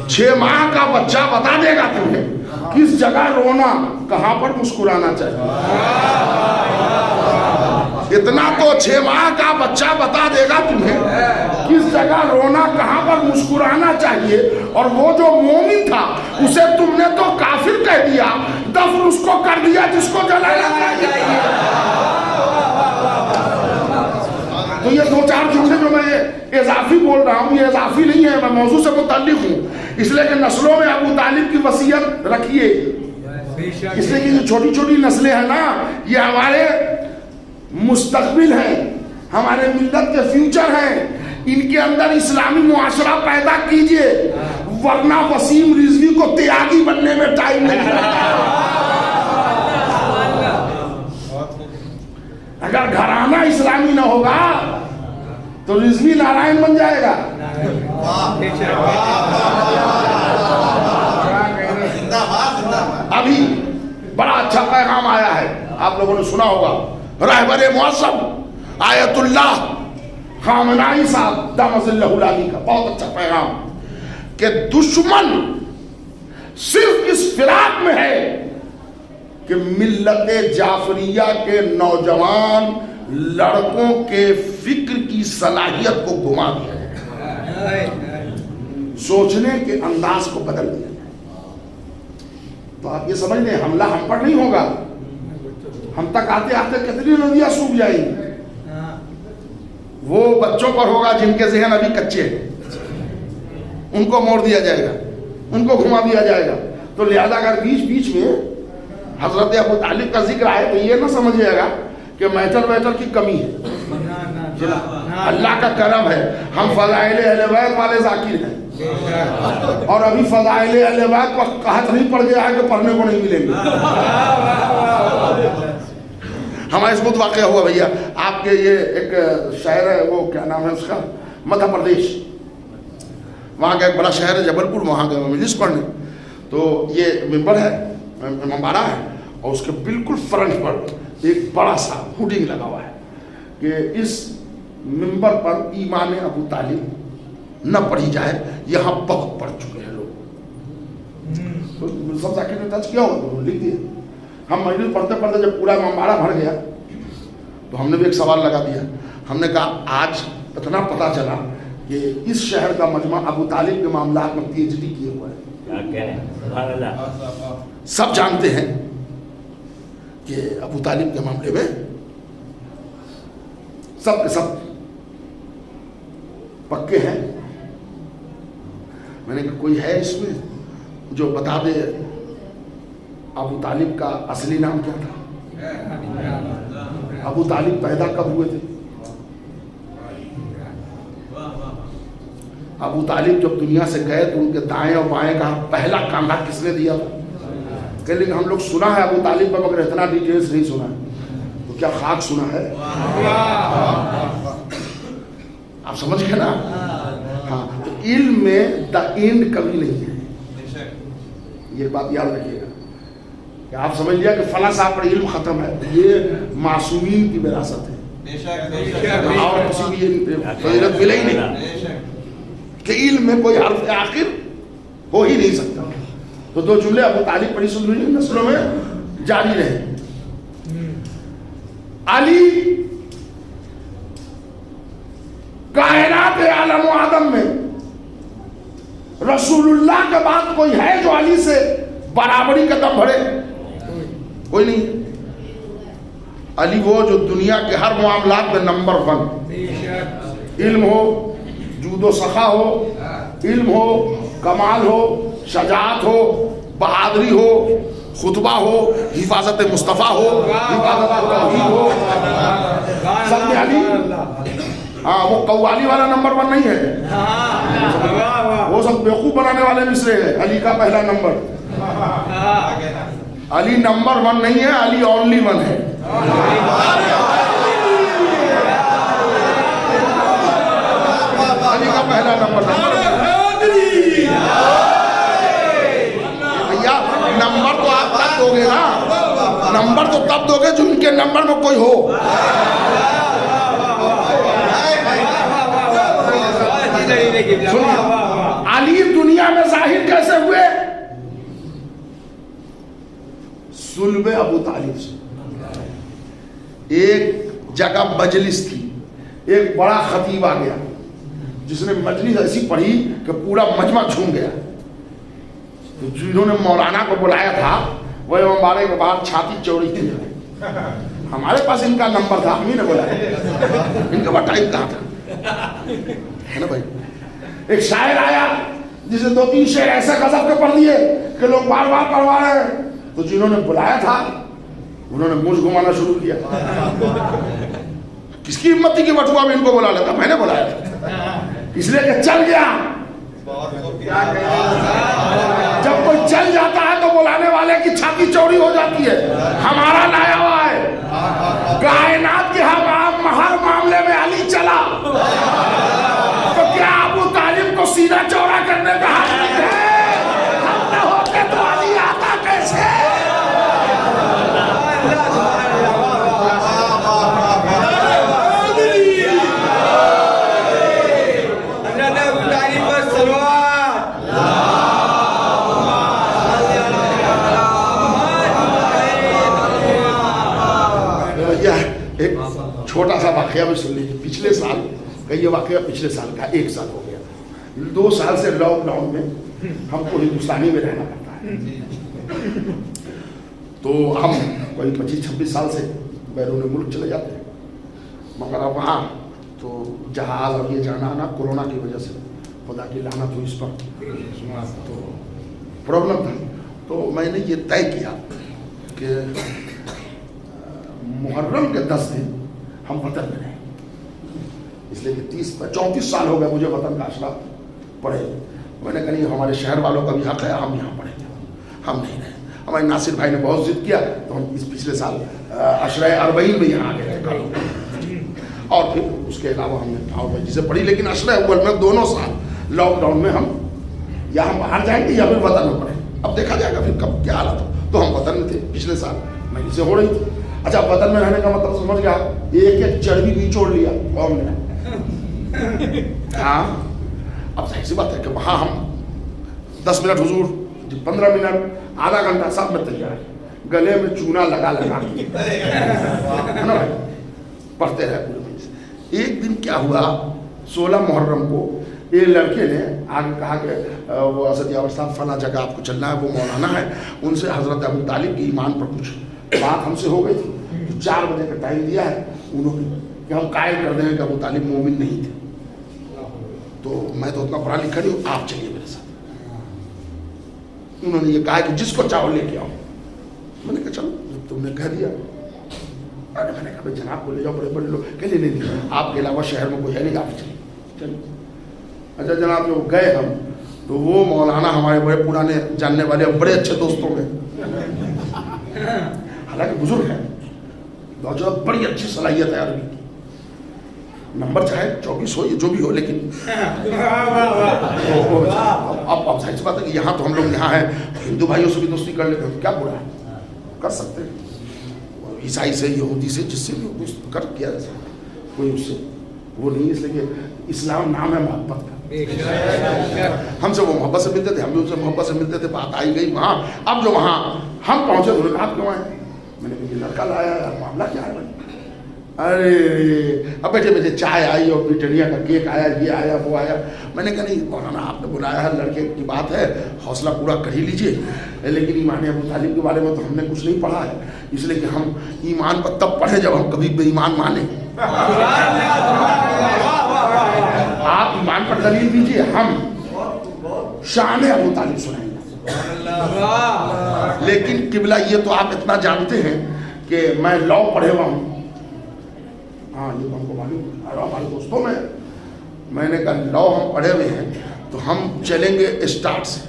6 ماہ کا بچہ بتا دے گا تمہیں کس جگہ رونا کہاں پر مسکرانا چاہیے، اتنا تو 6 ماہ کا بچہ بتا دے گا تمہیں کس جگہ رونا کہاں پر مسکرانا چاہیے۔ اور وہ جو مومن تھا اسے تم نے تو کافر کہہ دیا، دفن اس کو کر دیا جس کو جلانا چاہیے۔ تو یہ 2-4 جملے جو میں اضافی بول رہا ہوں، یہ اضافی نہیں ہے، میں موضوع سے متعلق ہوں، اس لیے کہ نسلوں میں ابو طالب کی وصیت رکھیے، اس لیے کہ یہ چھوٹی چھوٹی نسلیں ہیں نا، یہ ہمارے مستقبل ہیں، ہمارے ملت کے فیوچر ہیں، ان کے اندر اسلامی معاشرہ پیدا کیجئے، ورنہ وسیم رضوی کو تیاگی بننے میں ٹائم نہیں لگتا۔ اگر گھرانہ اسلامی نہ ہوگا تو رضوی नारायण बन जाएगा। अभी बड़ा अच्छा पैगाम आया है, आप लोगों ने सुना होगा, रहबर मुअज़्ज़म आयतुल्लाह खामनाई साहब दामज़िल्लहुल-आली का बहुत अच्छा पैगाम कि दुश्मन सिर्फ इस फिराक में है कि मिल्लत जाफरिया के नौजवान लड़कों के फिक्र की सलाहियत को घुमा दिया जाए, सोचने के अंदाज को बदल दिया जाए। तो आप ये समझ लें, हमला हम पर नहीं होगा, हम तक आते आते कितनी नदियां सूख जाएंगी, वो बच्चों पर होगा जिनके ज़हन अभी कच्चे हैं, उनको मोड़ दिया जाएगा, उनको घुमा दिया जाएगा। तो लिहाजा अगर बीच बीच में हजरत अबू तालिब का जिक्र आए तो ये ना समझिएगा कि मैटर की कमी है, अल्लाह का करम है, हम फज़ाइल अहले बैत वाले ज़ाकिर हैं और अभी फज़ाइल अहले बैत पर कहत नहीं पड़ गया है कि पढ़ने को नहीं मिलेंगे। हमारे इस बहुत वाक़या हुआ भैया, आपके ये एक शहर है, वो क्या नाम है उसका, मध्य प्रदेश, वहाँ का एक बड़ा शहर है जबलपुर, वहाँ गए मजलिस पढ़ने। तो ये मिंबर है, इमामबाड़ा है, और उसके बिल्कुल फ्रंट पर एक बड़ा सा होर्डिंग लगा हुआ है कि इस मिंबर पर ईमान अबू तालिब न पढ़ी जाए, यहाँ बहुत पढ़ चुके हैं लोग। तो सब जाके ने टच किया होगा तो लिख दिए। हम मजलिस पढ़ते पढ़ते जब पूरा इमामबाड़ा भर गया तो हमने भी एक सवाल लगा दिया, हमने कहा आज इतना पता चला कि इस शहर का मजमा अबू तालिब के मामला में PhD किए हुआ है। सब जानते हैं कि अबू तालिब के मामले में सब के सब पक्के हैं। मैंने कहा कोई है इसमें जो बता दे अबू तालिब का असली नाम क्या था, अबू तालिब पैदा कब हुए थे, अबू तालिब जब दुनिया से गए तो उनके दाएं और बाएं का पहला कांधा किसने दिया था। लेकिन हम लोग सुना है अबू तालिब का, मगर इतना डिटेल्स नहीं सुना है। तो क्या खाक सुना है, आप समझ गए ना। हाँ, तो इल्म में द एंड कभी नहीं है, ये बात याद रखिएगा। आप समझ लिया कि फला साहब पर इल्म खत्म है, ये मासूमीन की विरासत है, और किसी की फजीलत मिले ही नहीं कि इल्म में कोई हर्फ आखिर हो ही नहीं सकता। तो दो जुमले अबू तालिब पढ़ी सुन नस्लों में जारी रहे। अली कायनात आलम आदम में रसूलुल्लाह के बाद कोई है जो अली से बराबरी का दम भरे, कोई नहीं। अली वो जो दुनिया के हर मामलात में नंबर 1, इल्म हो, जूदो सखा हो, इल्म हो, कमाल हो, शजात हो, बहादुरी हो, खुतबा हो, हिफाजत मुस्तफ़ा हो, हिफाजत तौहीद हो, सब में अली। हाँ, वो कव्वाली वाला नंबर 1 नहीं है, वो सब बेवकूफ बनाने वाले मिसरे है। अली का पहला नंबर, अली नंबर 1 नहीं है, अली ओनली 1 है। अली का पहला नंबर भैया, नंबर तो आप तब दोगे ना, नंबर तो तब दोगे जो इनके नंबर में कोई हो। अली दुनिया में जाहिर कैसे हुए, सुल्बे अबू तालिब से। एक जगह मजलिस थी, एक बड़ा खतीब आ गया जिसने मजलिस ऐसी पढ़ी कि पूरा मजमा झूम गया। तो जिन्होंने मौलाना को बुलाया था वह इमामबाड़े के बाद छाती चौड़ी थी। हमारे पास इनका नंबर था, हम ही ने बुलाया, इनका पास टाइम कहाँ था, है ना भाई। एक शायर आया जिसे 2-3 शेर ऐसे गजब के पढ़ दिए कि लोग बार बार पढ़वा रहे हैं। तो जिन्होंने बुलाया था उन्होंने मुझ घुमाना शुरू किया। किसकी हिम्मत थी कि बटुआ में इनको बुला लेता, मैंने बुलाया था, इसलिए कि चल गया। जब कोई चल जाता है तो बुलाने वाले की छाती चौड़ी हो जाती है। हमारा लाया हुआ है कायनात के हर मामले में अली चला। छोटा सा वाकया भी सुन लीजिए। पिछले साल का ये वाकया, पिछले साल का 1 साल हो गया, 2 साल से लॉकडाउन में हमको हिंदुस्तानी में रहना पड़ता है। तो हम कोई 25-26 साल से बैरून मुल्क चले जाते हैं, मगर अब वहाँ तो जहाज़ और ये जाना आना कोरोना की वजह से, खुदा की लानत हुई इस पर, तो प्रॉब्लम था। तो मैंने ये तय किया कि मुहर्रम के 10 दिन हम वतन में रहें, इसलिए कि 34 साल हो गए मुझे वतन का आसरा पढ़े। मैंने कहा नहीं, हमारे शहर वालों का भी हक है, हम यहाँ पढ़ेंगे, हम नहीं रहे। हमारे नासिर भाई ने बहुत जिद किया तो हम इस पिछले साल अशरा अरबईन में यहाँ आ गए थे, और फिर उसके अलावा हमने भाव भाई जिसे पढ़ी। लेकिन अशरा अव्वल में दोनों साल लॉकडाउन में हम या हम बाहर जाएंगे या फिर वतन में पढ़ेंगे, अब देखा जाएगा फिर कब क्या हालत हो। तो हम वतन में थे, पिछले साल मई से हो रही थी। अच्छा, वतन में रहने का मतलब समझ गया, एक चर्बी भी छोड़ लिया कौन ने। हाँ, अब सही सी बात है कि वहाँ हम 10 मिनट हुजूर, 15 मिनट, आधा घंटा सब में तैयार, गले में चूना लगा है ना भाई, पढ़ते रहे पूरे दिन से। एक दिन क्या हुआ, 16 मुहर्रम को ये लड़के ने आगे कहा कि वो असद यावर साहब फला जगह आपको चलना है, वो मौलाना है, उनसे हज़रत अबू तालिब के ईमान पर कुछ बात हमसे हो गई थी। तो 4 बजे का टाइम दिया है उन्होंने कि हम कायल कर देंगे कि अबू तालिब मोमिन नहीं थे। तो मैं तो उतना पढ़ा लिखा नहीं हूँ, आप चलिए मेरे साथ। उन्होंने ये कहा कि जिसको चाहो लेके आओ। मैंने कहा चलो, जब तुमने कह दिया। अरे मैंने कहा जनाब को ले जाओ, बड़े बड़े लोग कह नहीं, आपके अलावा शहर में कोई है नहीं, आप चलिए। अच्छा जनाब, जो गए हम तो वो मौलाना हमारे बड़े पुराने जानने वाले, बड़े अच्छे दोस्तों में, हालांकि बुजुर्ग है, नौजवान, बड़ी अच्छी सलाहियत है अरबी की, नंबर चाहे 24 हो, ये जो भी हो, लेकिन अब सही बात है कि यहाँ तो हम लोग यहाँ हैं, हिंदू भाइयों से भी दोस्ती कर लेते हैं, क्या बुरा है, कर सकते हैं। ईसाई से, यहूदी से, जिससे भी दोस्त कर किया जा सकता है, कोई उससे वो नहीं। इसलिए कि इस्लाम नाम है मोहब्बत का। हमसे वो मोहब्बत से मिलते थे, हम भी उनसे मोहब्बत से मिलते थे। बात आई गई वहाँ, अब जो वहाँ हम पहुँचे, उन्होंने कहा आप क्यों आए? मैंने कहा ये लड़का लाया है, मामला क्या है भाई? अरे अब बैठे बैठे चाय आई और ब्रिटानिया का केक आया, ये आया, वो आया। मैंने कहा नहीं मौलाना, आपने बुलाया है, लड़के की बात है, हौसला पूरा कर ही लीजिए। लेकिन ईमान अबू तालिब के बारे में तो हमने कुछ नहीं पढ़ा है, इसलिए कि हम ईमान पर तब पढ़े जब हम कभी बेईमान माने। आप ईमान पर दलील दीजिए, हम शान अबू तालिब सुनाएंगे। लेकिन किबला ये तो आप इतना जानते हैं कि मैं लॉ पढ़े हुआ हूँ। हाँ, ये तो हमको मालूम, हमारे दोस्तों में मैंने कहा लॉ हम पढ़े हुए हैं तो हम चलेंगे स्टार्ट से।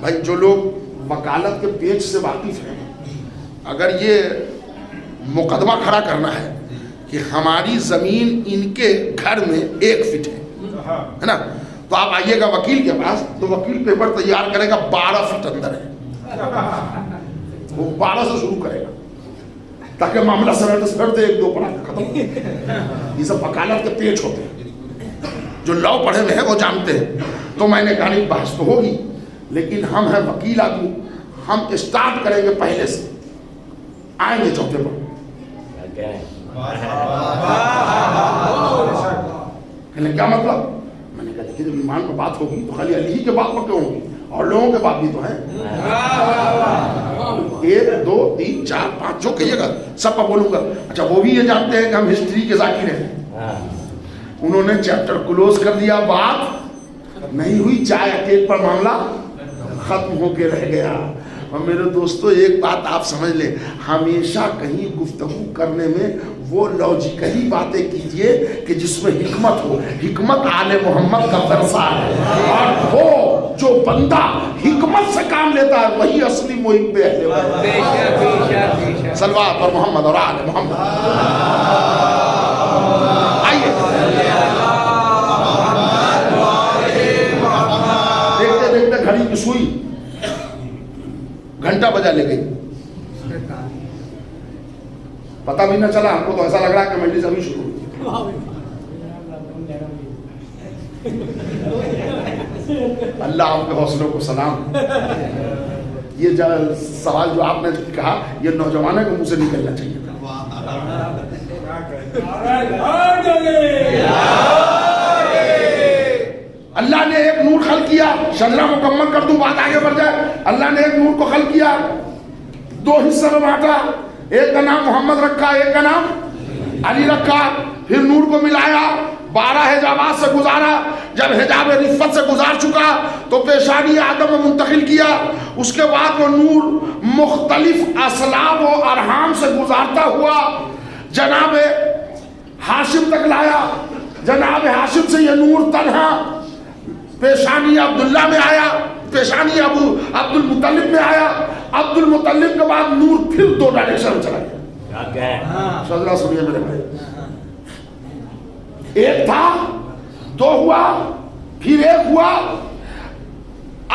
भाई जो लोग वकालत के पेज से वाकिफ हैं, अगर ये मुकदमा खड़ा करना है कि हमारी ज़मीन इनके घर में 1 फीट है ना, तो आप आइएगा वकील के पास, तो वकील पेपर तैयार करेगा 12 फीट अंदर है, वो 12 से शुरू करेगा ताकि मामला सर दे 1-2 पढ़ा खत्म। ये सब वकालत के पेज होते हैं, जो लॉ पढ़े हुए हैं वो जानते हैं। तो मैंने कहा नहीं, बहस तो होगी, लेकिन हम हैं वकील आदमी, हम स्टार्ट करेंगे पहले से, आएंगे चौथे पर। क्या मतलब? मैंने कहा देखिए, जब ईमान पर बात होगी तो खाली अली के बात पर क्यों होगी, और लोगों के बात भी तो हैं। 1 2 3 4 5 जो कहिएगा सब पर बोलूंगा। अच्छा, वो भी ये जानते हैं कि हम हिस्ट्री के जाकिर हैं। उन्होंने चैप्टर क्लोज कर दिया, बात नहीं हुई, चाय केक पर मामला खत्म होके रह गया। और मेरे दोस्तों, एक बात आप समझ ले, हमेशा कहीं गुफ्तगू करने में वो लॉजिकली बातें कीजिए कि जिसमें हिकमत हो। हिकमत आले मोहम्मद का दरसा है, और वो जो बंदा हिकमत से काम लेता है वही असली मुहिब है। सलवात पर मोहम्मद और आले मोहम्मद। आइए, देखते देखते घड़ी की सुई घंटा बजा ले गई, पता भी ना चला। हमको तो ऐसा लग रहा है कि मंडी से अभी शुरू हुई। अल्लाह आपके हौसलों को सलाम। ये सवाल जो आपने कहा, ये नौजवानों के मुंह से निकलना चाहिए था। اللہ نے ایک نور خلق کیا، شجرہ مکمل کر دوں بات آگے بڑھ جائے. اللہ نے ایک نور کو خلق کیا، دو حصے میں بانٹا، ایک کا نام محمد رکھا، ایک کا نام علی رکھا. پھر نور کو ملایا، 12 حجابات سے گزارا. جب حجاب رفت سے گزار چکا تو پیشانی آدم میں منتقل کیا. اس کے بعد وہ نور مختلف اسلاب و ارحام سے گزارتا ہوا جناب ہاشم تک لایا. جناب ہاشم سے یہ نور تنہا پیشانی عبداللہ میں آیا، پیشانی ابو عبد المطلب میں آیا. عبد المطلب کے بعد نور پھر 2 ڈائریکشن میں چلا گیا. شجرہ سنیے میرے بھائی، ایک تھا، 2 ہوا، پھر 1 ہوا.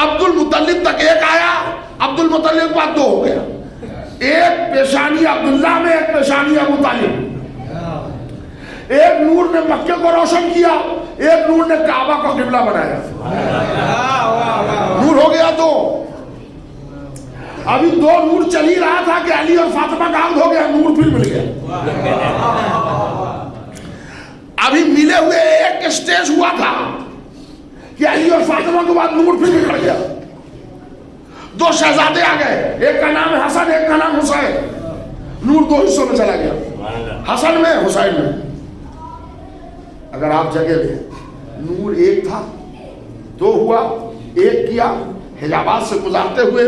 عبد المطلب تک 1 آیا، عبد المطلب کے بعد 2 ہو گیا. ایک پیشانی عبداللہ میں، ایک پیشانی ابو طالب. ایک نور نے مکے کو روشن کیا، ایک نور نے کعبہ کو قبلہ بنایا. نور ہو گیا 2. ابھی 2 نور چل ہی رہا تھا کہ علی اور فاطمہ کا عقد ہو گیا، نور پھر مل گیا. ابھی ملے ہوئے ایک اسٹیج ہوا تھا کہ علی اور فاطمہ کے بعد نور پھر بکھر گیا. 2 شہزادے آ گئے، ایک کا نام حسن، ایک کا نام حسین. نور 2 حصوں میں چلا گیا، حسن میں، حسین میں. اگر آپ جگہ لیں، نور 1 تھا، 2 ہوا، 1 کیا، حجابات سے گزارتے ہوئے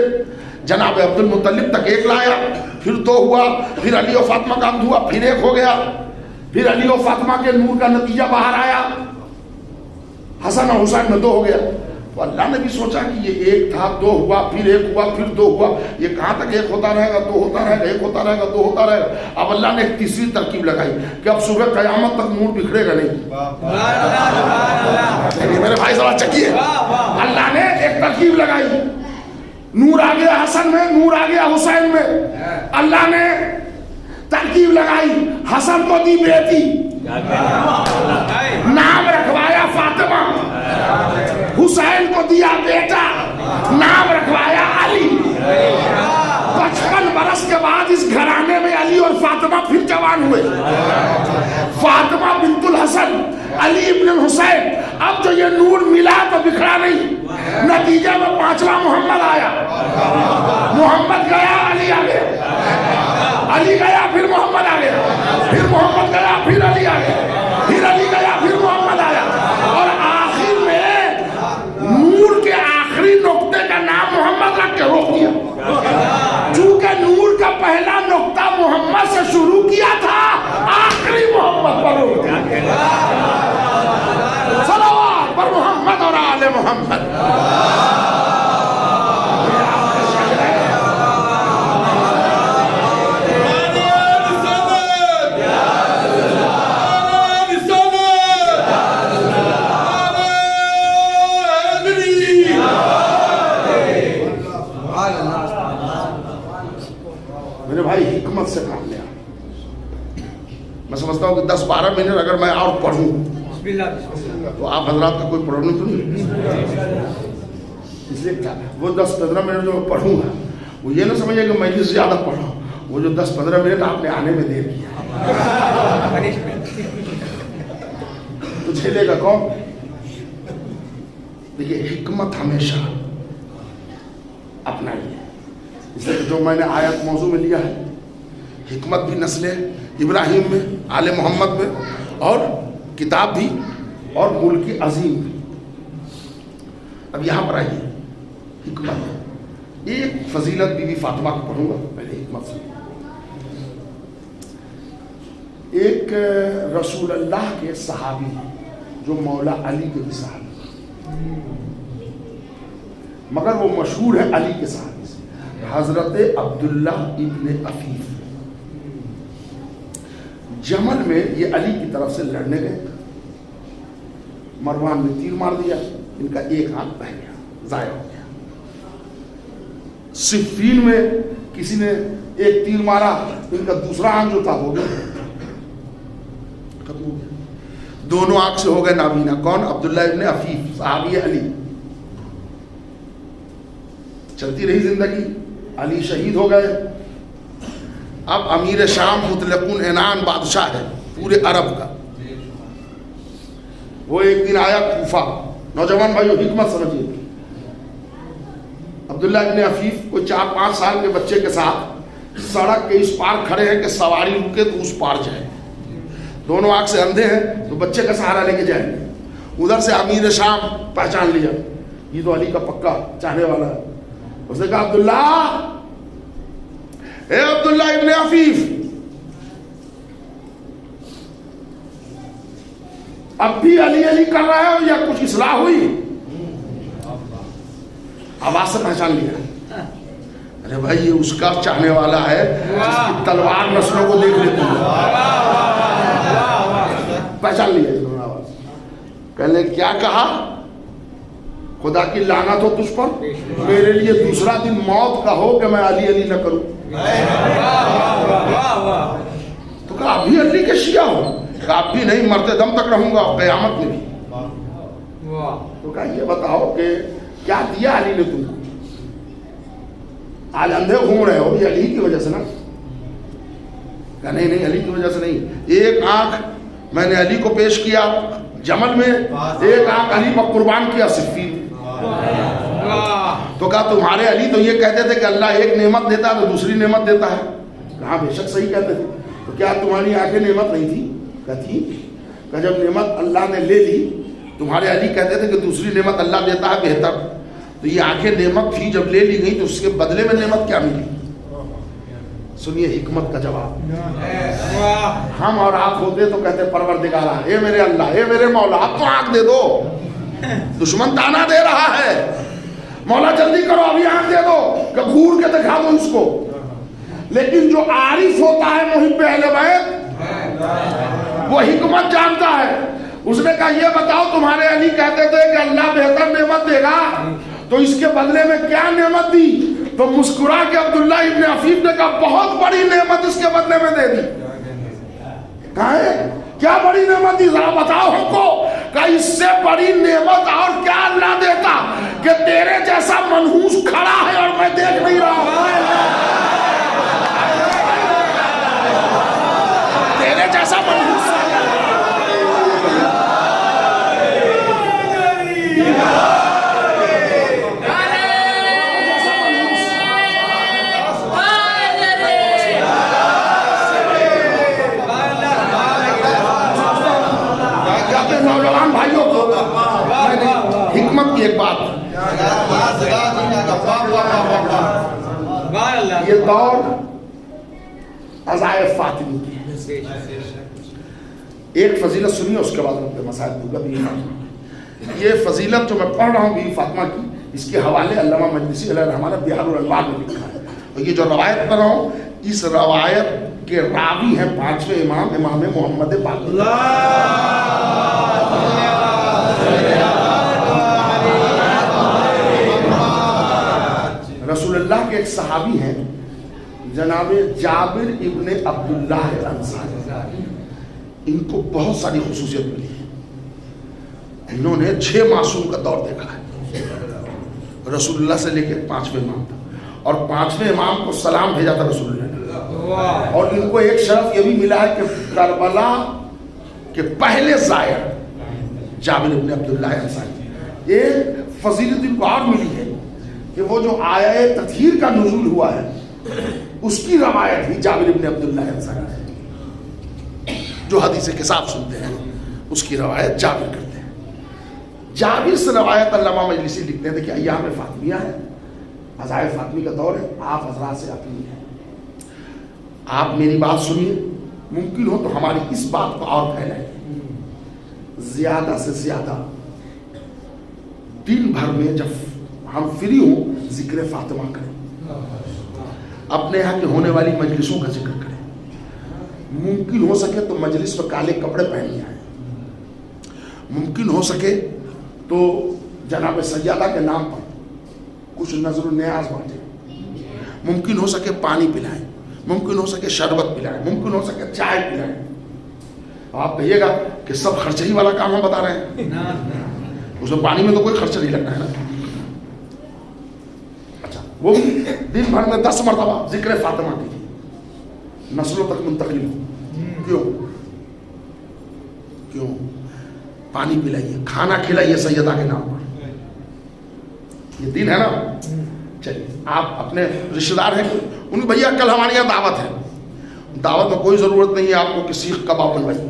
جناب عبد المطلب تک 1 لایا، پھر 2 ہوا، پھر علی و فاطمہ کا عقد ہوا، پھر 1 ہو گیا. پھر علی و فاطمہ کے نور کا نتیجہ باہر آیا، حسن اور حسین میں 2 ہو گیا. تو اللہ نے بھی سوچا کہ یہ 1 تھا، 2 ہوا، پھر 1 ہوا، پھر 2 ہوا، یہ کہاں تک 1 ہوتا رہے گا، 2 ہوتا رہے گا، 1 ہوتا رہے گا، 2 ہوتا رہے گا. اب اللہ نے ایک تیسری ترکیب لگائی کہ اب صبح قیامت تک نور بکھرے گا نہیں. میرے بھائی ذرا چکیے، اللہ نے ایک ترکیب لگائی. نور آ گیا حسن میں، نور آ گیا حسین میں. اللہ نے ترکیب لگائی، حسن کو دی بیٹی، نام رکھوایا فاطمہ. حسین کو دیا بیٹا، نام رکھوایا علی. 55 برس کے بعد اس گھرانے میں علی اور فاطمہ پھر جوان ہوئے. فاطمہ بنت الحسن، علی ابن الحسین. اب جو یہ نور ملا تو بکھرا نہیں. نتیجے میں 5واں محمد آیا. محمد گیا، علی آ گیا. علی گیا، پھر محمد آ گیا. پھر محمد گیا، پھر علی آ گیا. پھر علی گیا، پھر محمد آیا. اور آخر میں نور کے آخری نقطے کا نام محمد رکھ کے روک دیا. چونکہ نور کا پہلا نقطہ محمد سے شروع کیا تھا، آخری محمد پر روک دیا. صلوات پر محمد اور آل محمد. میرے بھائی حکمت سے کام لیا. میں سمجھتا ہوں کہ 10-12 منٹ اگر میں اور پڑھوں تو آپ حضرات کا کوئی پرابلم تو نہیں. اس لیے وہ 10-15 منٹ جو میں پڑھوں گا وہ یہ نہ سمجھے کہ میں جس زیادہ پڑھا ہوں. وہ جو 10-15 منٹ آپ نے آنے میں دیر کیا تو جھیلے گا کون؟ دیکھیے حکمت ہمیشہ اپنائیے. اس لیے جو میں نے آیت موضوع میں لیا ہے، حکمت بھی نسل ابراہیم میں، آل محمد میں، اور کتاب بھی، اور ملک عظیم بھی. اب یہاں پر آئیے حکمت. ایک فضیلت بی بی فاطمہ کو پڑھوں گا پہلے حکمت سے. ایک رسول اللہ کے صحابی جو مولا علی کے بھی صحابی، مگر وہ مشہور ہے علی کے صحابی سے، حضرت عبداللہ ابن عفیف. جمل میں یہ علی کی طرف سے لڑنے گئے. مروان نے تیر مار دیا، ان کا ایک ہاتھ بہ گیا، ضائع ہو گیا. صفین میں کسی نے ایک تیر مارا، ان کا دوسرا آنکھ جو تھا ہو گیا، ختم ہو گیا. دونوں آنکھ سے ہو گئے نابینا. کون؟ عبداللہ ابن عفیف، صحابی علی. چلتی رہی زندگی، علی شہید ہو گئے. اب امیر شام مطلق العنان بادشاہ ہے. पूरे अरब का। वो एक दिन आया कूफा। नौजवान भाइयों हिकमत समझिए, अब्दुल्ला इब्न अफीफ कोई 4-5 साल के बच्चे के साथ सड़क के इस पार खड़े हैं कि सवारी रुके तो उस पार जाए। दोनों आंख से अंधे हैं तो बच्चे का सहारा लेके जाएंगे। उधर से अमीर शाम पहचान लिया, ये तो अली का पक्का चाहने वाला है। उसने कहा अब्दुल्ला, ए अब्दुल्ला इब्न अफीफ, अब भी अली अली कर रहे हो या कुछ इस्लाह हुई? आवाज से पहचान लिया, अरे भाई ये उसका चाहने वाला है जिसकी तलवार नस्लों को देख लेती है। पहचान लिया इन्होंने आवाज। कहले क्या कहा? खुदा की लानत हो तुझ पर, मेरे लिए दूसरा दिन मौत का हो कि मैं अली अली न करूं। तो कहा अभी अली के शिया हो? कहा अब भी नहीं, मरते दम तक रहूंगा क़यामत में भी। तो कहा ये बताओ कि क्या दिया अली ने तुमको? आज अंधे घूम रहे हो, ये अली की वजह से ना? कहा नहीं नहीं, अली की वजह से नहीं। एक आंख मैंने अली को पेश किया जमल में, एक आंख अली पर कुर्बान किया सिफ़ीन। तो कहा तुम्हारे अली तो ये कहते थे कि अल्लाह एक नेमत देता है तो दूसरी नेमत देता है। कहा बेशक सही कहते थे। तो क्या तुम्हारी आंखें नेमत नहीं थी? कहती कि जब नेमत अल्लाह ने ले ली, तुम्हारे अली कहते थे कि दूसरी नेमत अल्लाह देता है बेहतर, तो ये आंखें नेमत थी, जब ले ली गई तो उसके बदले में नेमत क्या मिली? सुनिए हिकमत का जवाब। हम और आप होते तो कहते परवरदिगारा, ए मेरे अल्लाह, ए मेरे मौला, अब तो आंख दे दो, दुश्मन ताना दे रहा है, मौला जल्दी करो अभी आंख दे दो, कि घूर के दिखा दो इसको। लेकिन जो आरिफ होता है मुहिब्ब अहले बैत, वो हिकमत जानता है। उसने कहा ये बताओ तुम्हारे अली कहते थे कि अल्लाह बेहतर नेमत देगा, तो इसके बदले में क्या नेमत दी? तो मुस्कुरा के अब्दुल्ला इब्न अफीफ ने कहा बहुत बड़ी नेमत इसके बदले में दे दी। कहा है क्या बड़ी नेमत दी, जरा बताओ हमको। कहा इससे बड़ी नेमत और क्या अल्लाह देता कि तेरे जैसा मनहूस खड़ा है और मैं देख नहीं रहा हूं। तेरे जैसा मनहूस नौजवान भाइयों को हिकमत की एक बात, ये दौर अज़ाए फातिमी की है। एक फजीलत सुनिए, उसके बाद हम पे मसाइल दूंगा। बीवी फातिमा, ये फजीलत जो मैं पढ़ रहा हूँ बीवी फातिमा की, इसके हवाले अल्लामा मजलिसी अलैहिर्रहमत ने बिहारुल अनवार में लिखा है। और ये जो रवायत कर रहा हूँ, इस रवायत के रावी हैं 5वें इमाम, इमाम मोहम्मद बाक़र। रसूलुल्लाह के एक सहाबी हैं जनाबे जाबिर इब्ने अब्दुल्लाह अंसारी। इनको बहुत सारी खुसूसियत मिली है। इन्होंने 6 मासूम का दौर देखा है, रसूलुल्लाह से लेकर 5वें इमाम तक। और 5वें इमाम को सलाम भेजा था रसूलुल्लाह ने। और इनको एक शरफ ये भी मिला है कि करबला के पहले ज़ायर जाबिर इब्ने अब्दुल्लाह अंसारी। एक फजीलत इनको और मिली है कि वो जो आया तत्हीर का नुज़ूल हुआ है, उसकी रवायत ही जाबिर इब्ने अब्दुल्लाह अंसारी, जो हदीस के साथ सुनते हैं उसकी रवायत जाबिर करते हैं। जाबिर से रवायत अल्लामा मजलिसी लिखते हैं, देखिए अय्याम फातिमिया है, अज़ाए फातिमी का दौर है। आप हज़रात से अपील है, आप मेरी बात सुनिए, मुमकिन हो तो हमारी इस बात को और फैलाएं, ज़्यादा से ज़्यादा दिन भर में जब हम फ्री हो जिक्र फातिमा करें, अपने यहाँ की होने वाली मजलिसों का जिक्र करें। मुमकिन हो सके तो मजलिस में काले कपड़े पहन आए, मुमकिन हो सके तो जनाब सैयदा के नाम पर कुछ नजर न्याज बांटे, मुमकिन हो सके पानी पिलाएं, मुमकिन हो सके शरबत पिलाएं, मुमकिन हो सके चाय पिलाएं। आप कहिएगा कि सब खर्चही वाला काम हम बता रहे हैं, उसमें पानी में तो कोई खर्च नहीं लगना है ना। अच्छा, वो भी दिन भर में 10 मरतबा जिक्र फातिमा कीजिए, नस्लों तक मुंतकिल हो। क्यों? क्यों? पानी पिलाइए, खाना खिलाइए सैयदा के नाम पर, ये दिन है ना। चलिए, आप अपने रिश्तेदार हैं, उन भैया कल हमारे यहाँ दावत है, दावत में कोई ज़रूरत नहीं है आपको कि सीख कबाब बनवाइए,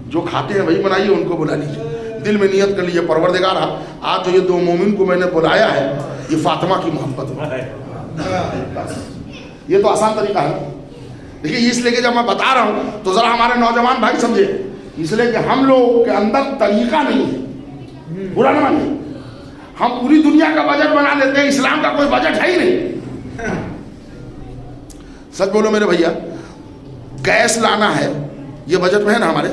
जो खाते हैं वही बनाइए, उनको बुला लीजिए, दिल में नियत कर लीजिए परवरदिगार आज जो ये दो मोमिन को मैंने बुलाया है ये फातिमा की मोहब्बत है। ये तो आसान तरीका है। देखिए इसलिए कि जब मैं बता रहा हूँ तो ज़रा हमारे नौजवान भाई समझे, इसलिए कि हम लोग के अंदर तरीका नहीं है, बुरा ना मानिए, हम पूरी दुनिया का बजट बना लेते हैं, इस्लाम का कोई बजट है ही नहीं। सच बोलो मेरे भैया, गैस लाना है ये बजट में है ना हमारे,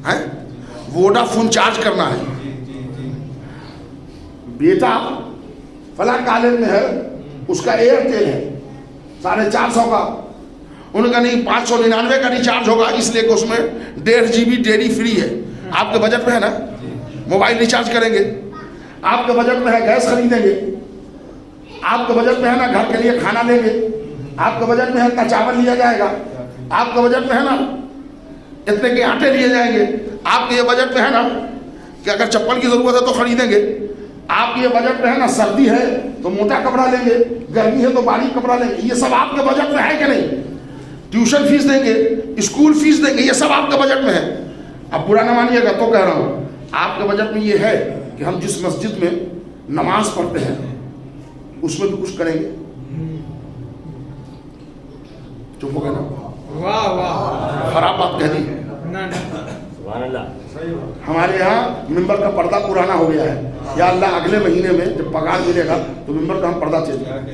हैं? वोडाफोन चार्ज करना है, बेटा फला कॉलेज में है उसका एयरटेल है 450 का, उनका नहीं 599 का रिचार्ज होगा, इसलिए कि उसमें 1.5 GB डेली फ्री है। आपके बजट में है ना, मोबाइल रिचार्ज करेंगे, आपके बजट में है गैस खरीदेंगे, आपके बजट में है ना घर के लिए खाना लेंगे, आपके बजट में है इतना चावल लिया जाएगा, आपके बजट में है ना इतने के आटे लिए जाएंगे, आपके ये बजट में है ना कि अगर चप्पल की जरूरत है तो खरीदेंगे, आपके ये बजट में है ना सर्दी है तो मोटा कपड़ा लेंगे, गर्मी है तो बारीक कपड़ा लेंगे, ये सब आपके बजट में है कि नहीं? ट्यूशन फीस देंगे, स्कूल फीस देंगे, ये सब आपके बजट में है। अब बुरा ना मानिएगा तो कह रहा हूँ, आपके बजट में ये है कि हम जिस मस्जिद में नमाज पढ़ते हैं उसमें भी कुछ करेंगे। चुप हो गए ना? वाह वाह, खराब बात कह दी। हमारे यहाँ मिंबर का पर्दा पुराना हो गया है, या अल्लाह अगले महीने में जब पगार मिलेगा तो मिंबर का हम पर्दा चेंज करेंगे।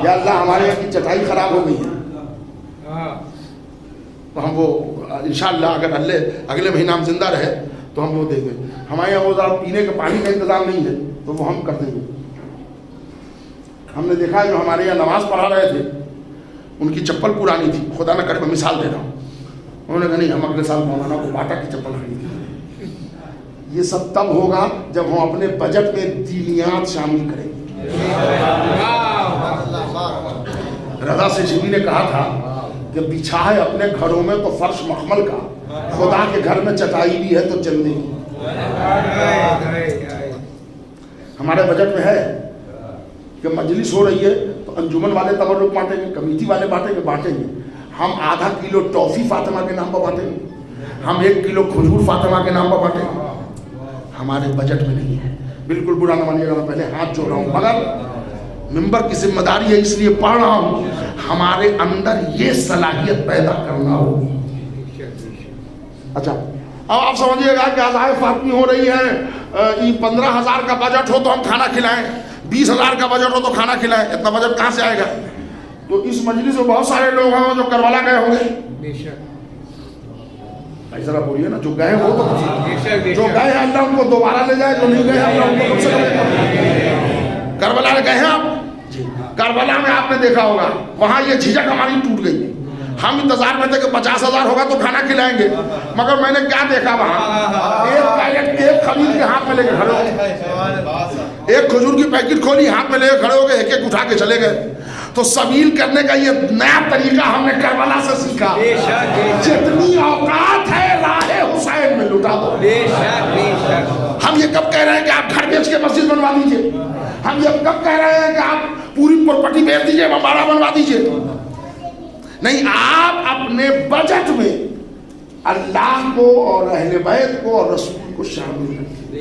या अल्लाह हमारे यहाँ की चटाई खराब हो गई है तो हम वो इंशाअल्लाह अगर अगले महीना हम जिंदा रहे तो हम वो देंगे। हमारे यहाँ वो ज़रा पीने के पानी का इंतजाम नहीं है तो वो हम कर देंगे। हमने देखा है जो हमारे यहाँ नमाज पढ़ा रहे थे उनकी चप्पल पुरानी थी, खुदा न करे मैं मिसाल दे रहा हूँ, उन्होंने कहा नहीं हम अगले साल मौलाना को बाटा की चप्पल खरीदेंगे। ये सब तब होगा जब हम अपने बजट में दीनियात शामिल करेंगे। रज़ा से जीवी ने कहा था कि बिछा है अपने घरों में तो फर्श मखमल का, खुदा के घर में चटाई भी है तो चंदे की। हमारे बजट में है कि मजलिस हो रही है तो अंजुमन वाले तबर्रुक बांटेंगे, कमेटी वाले बांटेंगे। हम आधा किलो टॉफी फातिमा के नाम पर बांटेंगे, हम 1 किलो खजूर फातिमा के नाम पर बांटेंगे। हमारे बजट में नहीं है। बिल्कुल बुरा ना मानिएगा, मैं पहले हाथ जोड़ रहा हूँ, मगर मिंबर की जिम्मेदारी है इसलिए पढ़ रहा हूँ, हमारे अंदर ये सलाहियत पैदा करना होगी। अच्छा अब आप समझिएगा कि अज़ाए फातिमी हो रही है, 15,000 का बजट हो तो हम खाना खिलाएं, 20,000 का बजट हो तो खाना खिलाएं, इतना बजट कहाँ से आएगा? तो इस मजलिस में बहुत सारे लोग हैं जो करबला गए होंगे, भाई जरा बोलिए ना, जो गए हो तो जो गए हैं अल्लाह उनको दोबारा ले जाए, जो नहीं गए अल्लाह उनको कम से कम। करबला गए हैं आप, करबला में आपने देखा होगा वहां ये झिझक हमारी टूट गई। हम इंतजार में थे कि 50,000 होगा तो खाना खिलाएंगे, मगर मैंने क्या देखा वहां एक पैकेट केक खरीद के हाथ में लेके खड़े हो, एक खजूर की पैकेट खोली हाथ में लेके खड़े हो गए, एक एक उठा के चले गए। तो सबील करने का ये नया तरीका हमने करबला से सीखा। जितनी औकात है राहे हुसैन में लुटा दो। हम ये कब कह रहे हैं कि आप घर बेच के मस्जिद बनवा दीजिए, हम ये कब कह रहे हैं कि आप पूरी प्रॉपर्टी बेच दीजिए, बंबारा बनवा दीजिए। नहीं, आप अपने बजट में अल्लाह को और अहले बैत को और रसूल को शामिल रखिए,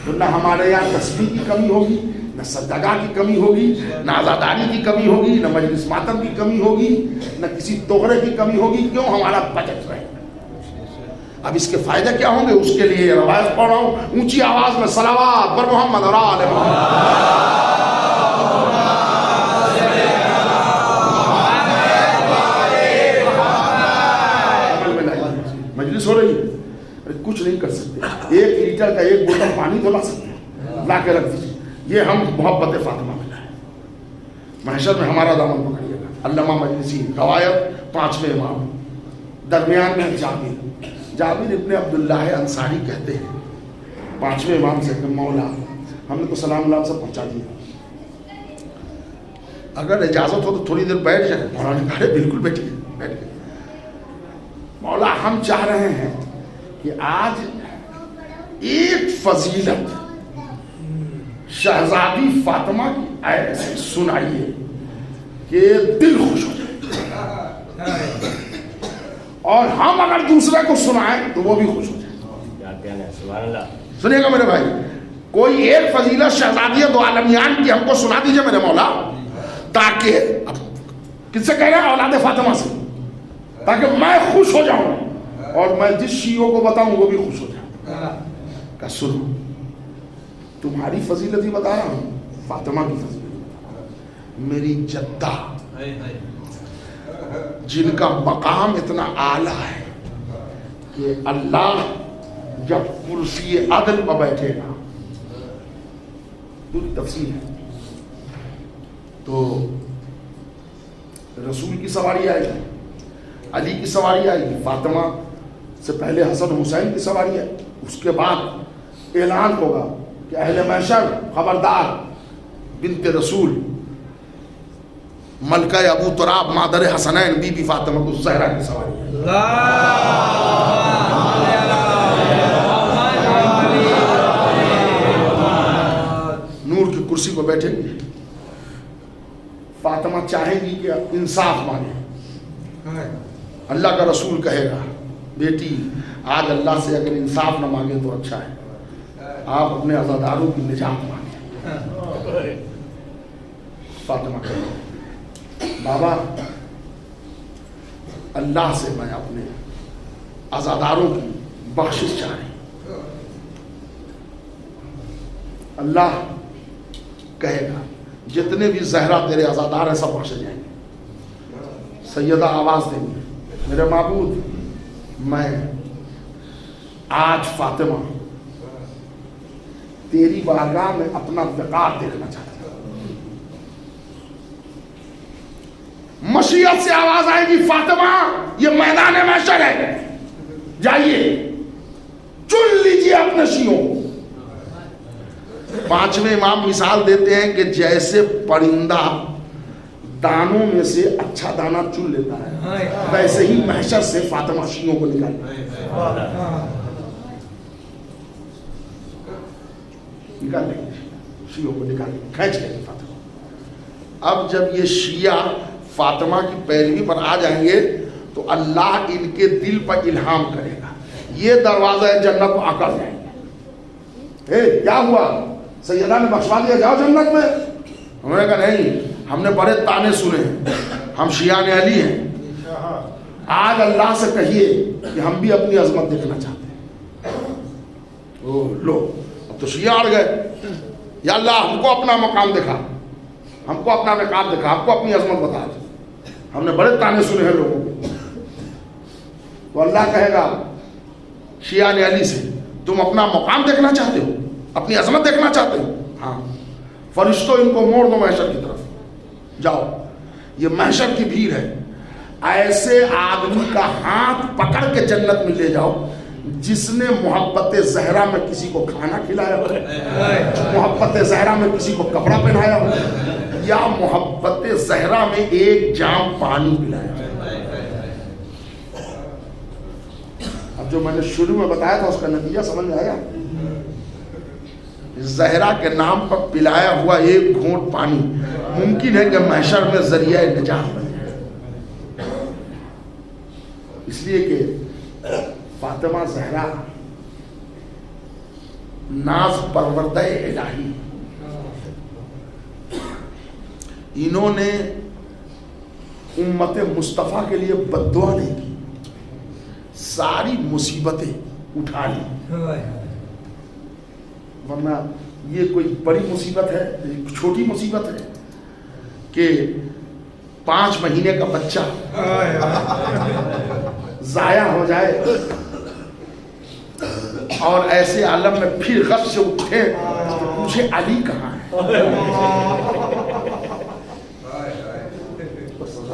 तो न हमारे यहाँ तस्बीह की कमी होगी, न सदका की कमी होगी, न आज़ादारी की कमी होगी, न मजलिस मातम की कमी होगी, न किसी तोहरे की कमी होगी। क्यों? हमारा बजट रहेगा। अब इसके फायदे क्या होंगे उसके लिए रवायत पढ़ रहा हूँ, ऊंची आवाज में सलावत बर मोहम्मद और आले मोहम्मद। मजलिस हो रही है, अरे कुछ नहीं कर सकते, 1 लीटर का 1 बोतल पानी तो ला सकते हैं, ला के रख दीजिए। ये हम मोहब्बत फातिमा में लाए, महशर में हमारा दामन पकड़िएगा। अल्लामा मजलिसी रवायत 5वें इमाम, दरमियान में जाबिर इब्ने अब्दुल्लाह अंसारी कहते हैं 5वें इमाम से कि मौला हमने तो सलाम सब पहुंचा दिया, अगर इजाज़त हो तो थोड़ी देर बैठ जाए। मौला ने कहा बिल्कुल बैठिए, बैठ गए। मौला हम चाह रहे हैं कि आज एक फजीलत शहजादी फातिमा की ऐसे सुनाइए कि दिल खुश हो जाए, और हम अगर दूसरे को सुनाएं तो वो भी खुश हो जाए। सुनिएगा मेरे भाई, कोई एक फजीलत शहजादी दो आलमियान की हमको सुना दीजिए मेरे मौला, ताकि अब किससे कह रहे हैं? औलाद फातिमा से, ताकि मैं खुश हो जाऊं और मैं जिस शीयों को बताऊं वो भी खुश हो जाए। का सुनो, तुम्हारी फजीलत ही बता रहा हूं, फातिमा की फजीलत। मेरी जद्दा जिनका मकाम इतना आला है कि अल्लाह जब कुर्सी अदल पर बैठेगा, पूरी तफसील है, तो रसूल की सवारी आएगी, अली की सवारी आएगी, फातिमा से पहले हसन हुसैन की सवारी है, उसके बाद ऐलान होगा कि अहले महशर खबरदार, बिनते रसूल मलका अबू तुराब मादर हसनैन बीबी फातिमा को ज़हरा की सवारी है। नूर की कुर्सी पर बैठेंगे, फातिमा चाहेंगी कि इंसाफ मांगे, अल्लाह का रसूल कहेगा बेटी आज अल्लाह से अगर इंसाफ न मांगे तो अच्छा है, आप अपने अज़ादारों की निजात मांगे। फातिमा कहेगी बाबा अल्लाह से मैं अपने अज़ादारों की बख्शिश चाह रही। अल्लाह कहेगा जितने भी ज़हरा तेरे अज़ादार हैं सब बख्शे जाएंगे। सैयदा आवाज़ देंगे मेरे माबूद मैं आज फातिमा तेरी बारगाह में अपना वक़ार देखना चाहती हूँ। मशीयत से आवाज आएगी फातिमा ये मैदान महशर है, जाइए चुन लीजिए अपने शियों को। पांचवें इमाम मिसाल देते हैं कि जैसे परिंदा दानों में से अच्छा दाना चुन लेता है, वैसे ही महशर से फातिमा शियों को निकाल लेंगे, शियों को निकाल खींच लेंगे फातिमा। अब जब ये शिया फातिमा की पैरवी पर आ जाएंगे तो अल्लाह इनके दिल पर इल्हाम करेगा, ये दरवाजा जन्नत को आकर जाएंगे। क्या हुआ, सैयदा ने बख्शवा दिया, जाओ जन्नत में। उन्होंने कहा नहीं, हमने बड़े ताने सुने, हम शियाने अली हैं, आज अल्लाह से कहिए कि हम भी अपनी अजमत देखना चाहते हैं। ओ लो, अब तो शिया अड़ गए, या अल्लाह हमको अपना मकाम दिखा, हमको अपना नकाब दिखा, हमको अपनी अजमत बता, हमने बड़े ताने सुने हैं लोगों को। तो अल्लाह कहेगा शियाने अली से, तुम अपना मकाम देखना चाहते हो, अपनी अजमत देखना चाहते हो? हाँ, फरिश्तों इनको मोड़ दो महशर की तरफ, जाओ ये महशर की भीड़ है, ऐसे आदमी का हाथ पकड़ के जन्नत में ले जाओ जिसने मोहब्बत ज़हरा में किसी को खाना खिलाया हो, मोहब्बत ज़हरा में किसी को कपड़ा पहनाया हो, या मोहब्बत ज़हरा में एक जाम पानी पिलाया। अब जो मैंने शुरू में बताया था उसका नतीजा समझ में आया? ज़हरा के नाम पर पिलाया हुआ एक घूंट पानी मुमकिन है कि महशर में जरिया निजात बन जाए। इसलिए कि फातिमा ज़हरा नाज परवरदा इलाही, इन्होंने उम्मत मुस्तफ़ा के लिए बद्दुआ नहीं की, सारी मुसीबतें उठा ली। वरना ये कोई बड़ी मुसीबत है, छोटी मुसीबत है कि 5 महीने का बच्चा जाया हो जाए और ऐसे आलम में फिर गश से उठे तो पूछे अली कहाँ है।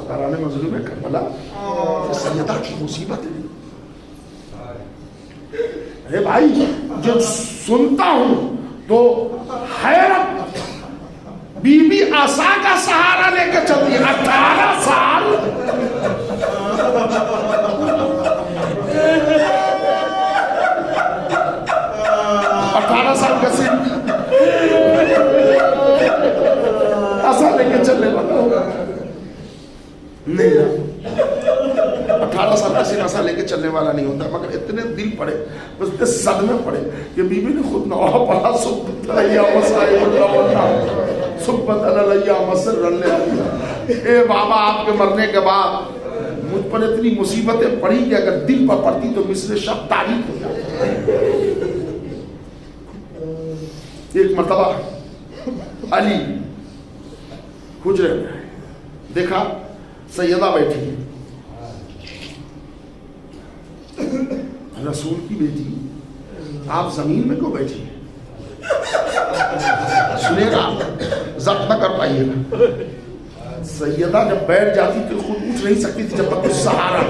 कराने में जुल्म है करबला, सैयदा की मुसीबत है। अरे भाई जब सुनता हूं तो हैरत, बीबी आशा का सहारा लेकर चलती है 18 साल। 18 साल का सीन ऐसा लेके चलने वाला होगा नहीं ना, 18 साल का सीन ऐसा लेके चलने वाला नहीं होता। मगर इतने दिल पड़े, इतने सदमे पड़े कि बीबी ने खुद नवा पढ़ा ए बाबा, आपके मरने के बाद मुझ पर इतनी मुसीबतें पड़ी कि अगर दिल पर पड़ती तो मिसरे शब्द तारीफ हो जाते। एक मर्तबा अली हुजरे में देखा सैयदा बैठी है, रसूल की बेटी, आप जमीन में क्यों बैठी है? सुनेगा, जब्त न कर पाइएगा। सैयदा जब बैठ जाती तो खुद उठ नहीं सकती थी जब तक कुछ सहारा।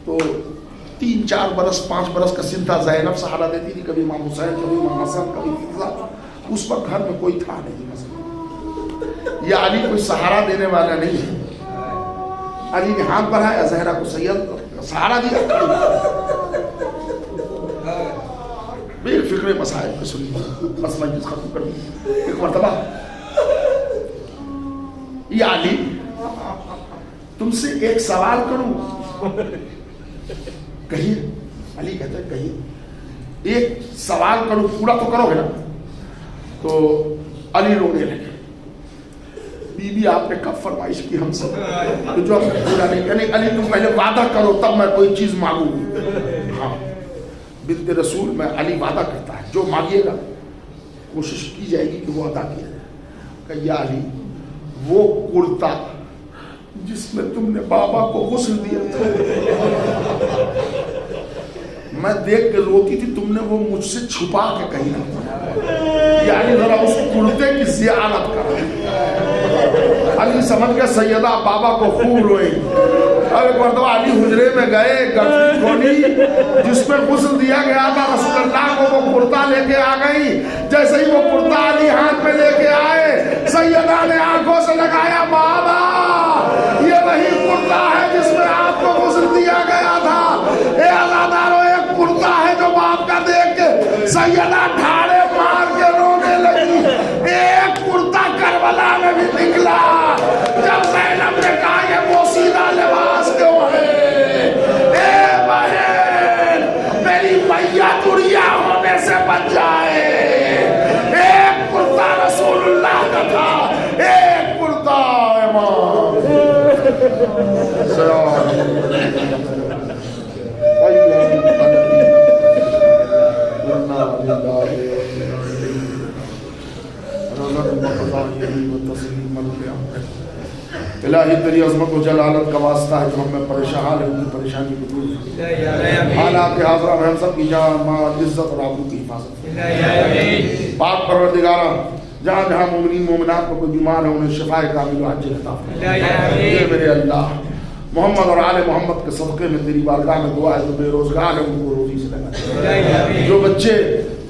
तो 3-4 बरस 5 बरस का सिद्धा ज़ैनब सहारा देती थी, कभी इमाम हुसैन, कभी इमाम हसन, कभी फिजा। उस वक्त घर में कोई था नहीं। ये अली कोई सहारा देने वाला नहीं है। अली ने हाथ बढ़ाया, ज़हरा को सैयद सहारा दिया। एक फिक्र मसाइल पे सुनी, बस मजलिस खत्म कर दी। एक मरतबा या अली, तुमसे एक सवाल करूं? कहिए। अली कहते हैं कहिए। एक सवाल करूं, पूरा तो करोगे ना? तो अली रोने लगे। बीबी आपने कब फरमाइश की हमसे तो जो हमने पूरा नहीं किया? अली तुम पहले वादा करो तब मैं कोई चीज मांगूंगी। हाँ, बिन्ते रसूल में अली वादा करता है, जो मांगिएगा कोशिश की जाएगी कि वो अदा किया जाए। कहिए अली, वो कुर्ता जिसमें तुमने बाबा को गुस्ल दिया था, मैं देख के रोती थी, तुमने वो मुझसे छुपा के कही ना। यानी जरा उस कुर्ते की ज़ियारत कर। अली समझ के सैयदा बाबा को खूब रोई। अब एक मरतबा अली हुजरे में गए, गठरी खोली, जिसमें गुस्ल दिया गया था रसूलुल्लाह को, वो कुर्ता लेके आ गई। जैसे ही वो कुर्ता अली हाथ में लेके आए, सैयदा ने आंखों से लगाया, बाबा ये वही कुर्ता है जिसमें आपको गुस्ल दिया गया था। ए अज़ादारों, एक कुर्ता है जो बाप का देख के सैयदा ठाड़े मार के रोने लगी। एक कुर्ता करबला में भी निकला। जब ज़ैनब ने कहा ये पोसीदा लिबास क्यों है? ए बहन, मेरी मैया दुनिया होने से बच जाए। एक कुर्ता रसूलुल्लाह का था, एक कुर्ता इलाही तेरी अज़मत व जलालत का वास्ता है, जो हमें परेशान है उनकी परेशानी को दूर कर। हालांकि हाज़रा में हम सब की जान, माल, इज्जत और आबरू की हिफाजत। पाक परवरदिगारा, जहाँ जहाँ मोमिनीन मोमिनात को कोई बीमार है उन्हें शिफाए कामिल व अज्जल अता फरमा। मेरे अल्लाह, मोहम्मद और आले मोहम्मद के सदक़े में तेरी बारगाह में दुआ है, जो बेरोजगार है उनको रोजी से लगा, जो बच्चे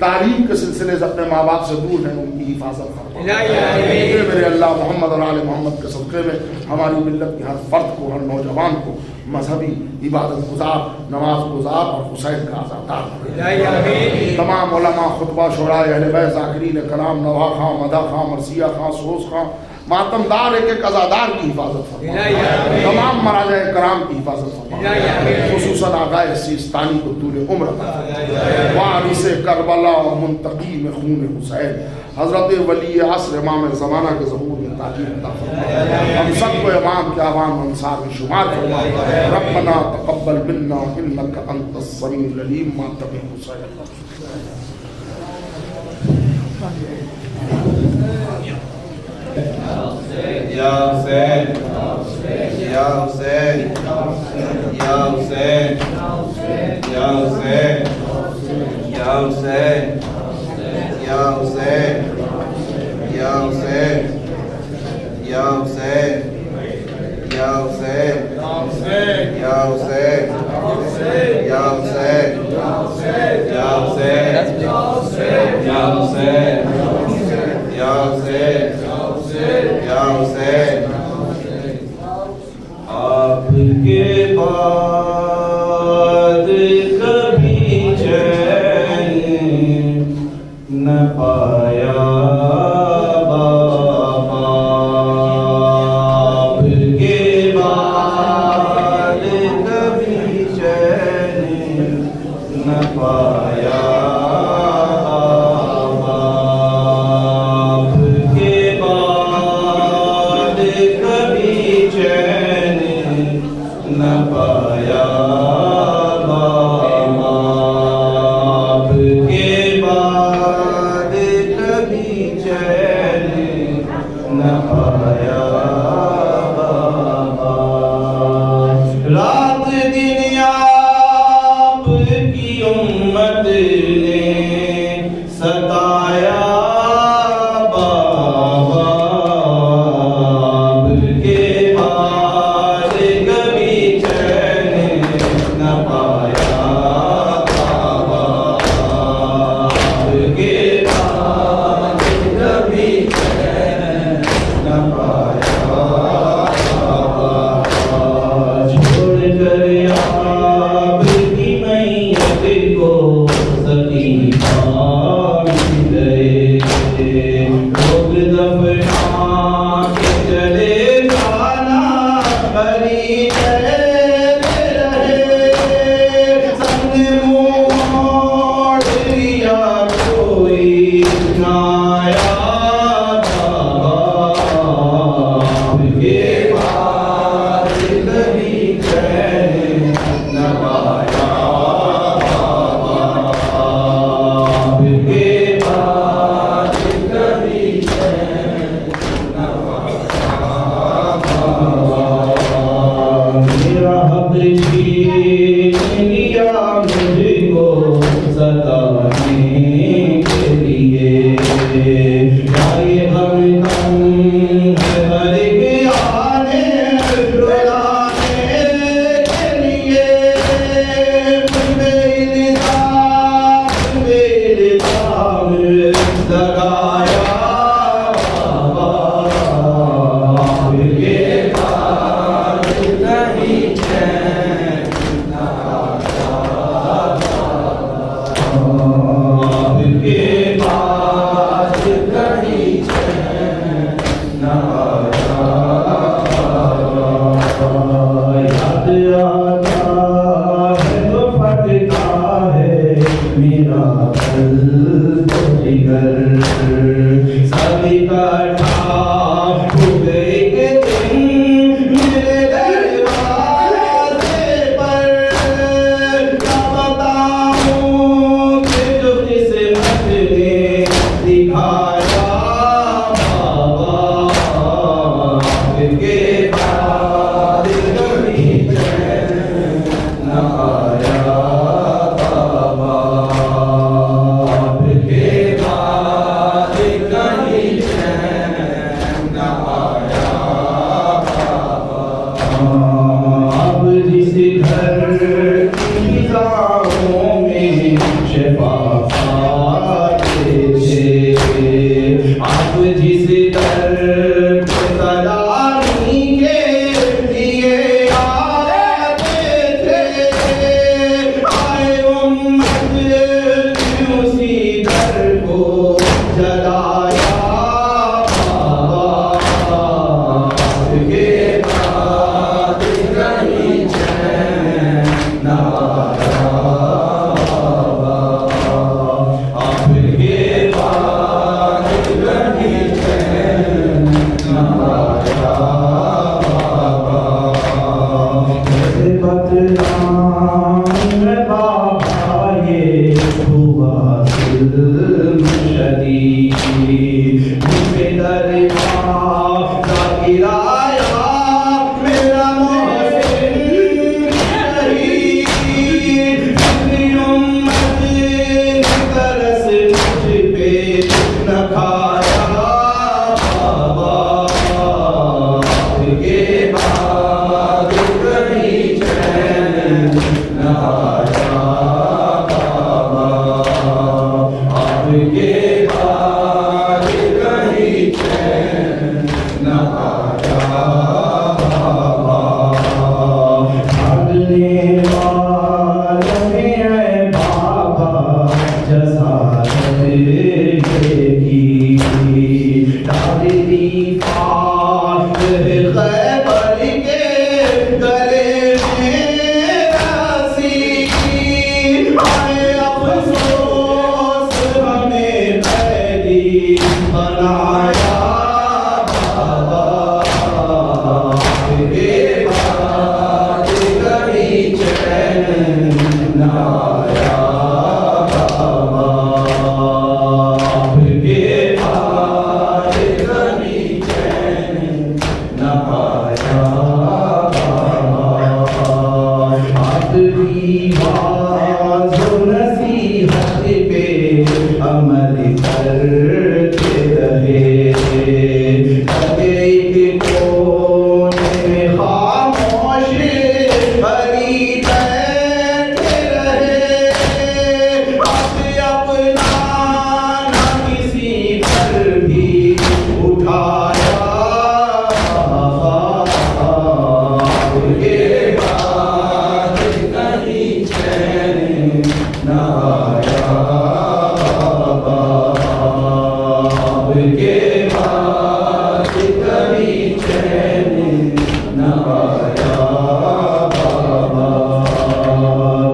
तालीम के सिलसिले से अपने माँ बाप से दूर हैं उनकी हिफाजत फरमा। मेरे अल्लाह, मोहम्मद और आले मोहम्मद के सदक़े में हमारी मिल्लत के हर फर्द को, हर नौजवान को मजहबी इबादत गुजार, नमाज गुजार और हुसैन का आज़ादार। तमाम उलमा, खुतबा, शुराए, अहले बैत, ज़ाकिरीन कलाम, नवा खां, मदा खां, मरसिया खां, सोस खां, मातमदार एक एक अज़ादार की हिफाजत फरमा। तमाम मराज़े कराम की हिफाजत फरमा। खुसूसन आगाए सिस्तानी को तूने उम्र अता फरमा। वारिसे करबला और मुंतकी में खून हुसैन, हज़रत वली असर इमाम ज़माना के ज़हूर में ताक़ीद अता फरमा। हम सब को इमाम के आवाम अंसार में शुमार फरमा। रब्बना तक़ब्बल मिन्ना इन्नका अंतस समीउल अलीम। मातम हुसैन। या हुसैन, या हुसैन, या हुसैन, या हुसैन, या हुसैन, या हुसैन, या हुसैन, या हुसैन, या हुसैन, या हुसैन, या हुसैन, या हुसैन, या हुसैन, या हुसैन, या हुसैन। आपके बाद कभी पाया बाप के बाद कभी चैन न पाया बाप के बाद कभी चैन न पाया बाप के बाद कभी चैन न पाया बाबा। रात दिन आपकी उम्मत ने सताया बाप के बाद कभी चैन न पाया बाप के बाद कभी चैन न पाया छोड़ कर आपकी मैयत को सती भाग गए लोग दफना के चले जाना हरी रहे संग मोड़ लिया कोई नाया बाप के बाद कभी चैन न पाया बाप के बाद कभी चैन न पाया। मेरा हक छीन लिया मुझको सताने के लिए आए हम हर एक आने रुलाने के लिए बेइल्जाम लगाया बाप के बाद नहीं चैन न पाया बाप के बाद नहीं चैन न पाया। याद आता है तो फटता है मेरा दिल को जिगर सभी इकट्ठा हो गए एक दिन मेरे दरवाजे पर क्या बताऊं कि जो किस्मत ने दिखाया बाप के बाद कभी चैन न पाया बाप के बाद कभी चैन न पाया अब जिस घर की फिजाओं में शफा पाते थे अब जिस दर पे सलामी के लिए आते थे आए उम्मत ने उसी दर को जलाया बाप के बाद कहीं चैन न पाया आपके बाद कहीं चैन न पाया बदनाम बाबा ये हुआ जुल्म शदीद मुझे दरगाह गिराया मेरा मोहसिन शहीद अपनी उम्मत तरस मुझ पे न खाया बाप के बाद कहीं चैन न पाया आपके बाद कहीं चैन न पाया भागने वालों में बाबा जसा بنایا بابا آپ کے بعد کہیں چین نہ آیا بابا آپ کے بعد کہیں چین نہ آیا آدمی باز و نصیحت پہ عمل کرتے رہے ایک کونے میں خاموش بھری بیٹھے رہے اب اپنا نہ کسی پر بھی اٹھایا آپ کے بعد کہیں چین نہ آیا آپ کے بعد کہیں چین نہ آیا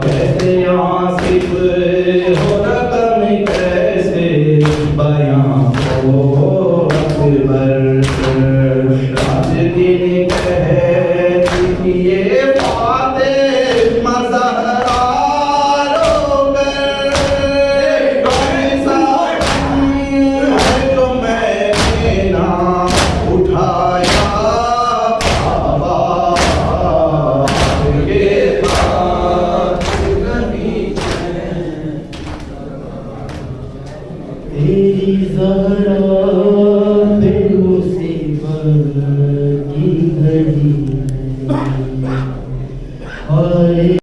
کہتے آصف ہو رقم کیسے بیاں ہو اکبر رات دن کہتی تھی یہ فاطمہ زہرا رو کر کیسا غم ہے جو میں نے نہ اٹھایا بابا آپ کے بعد کہیں چین تیری زہرا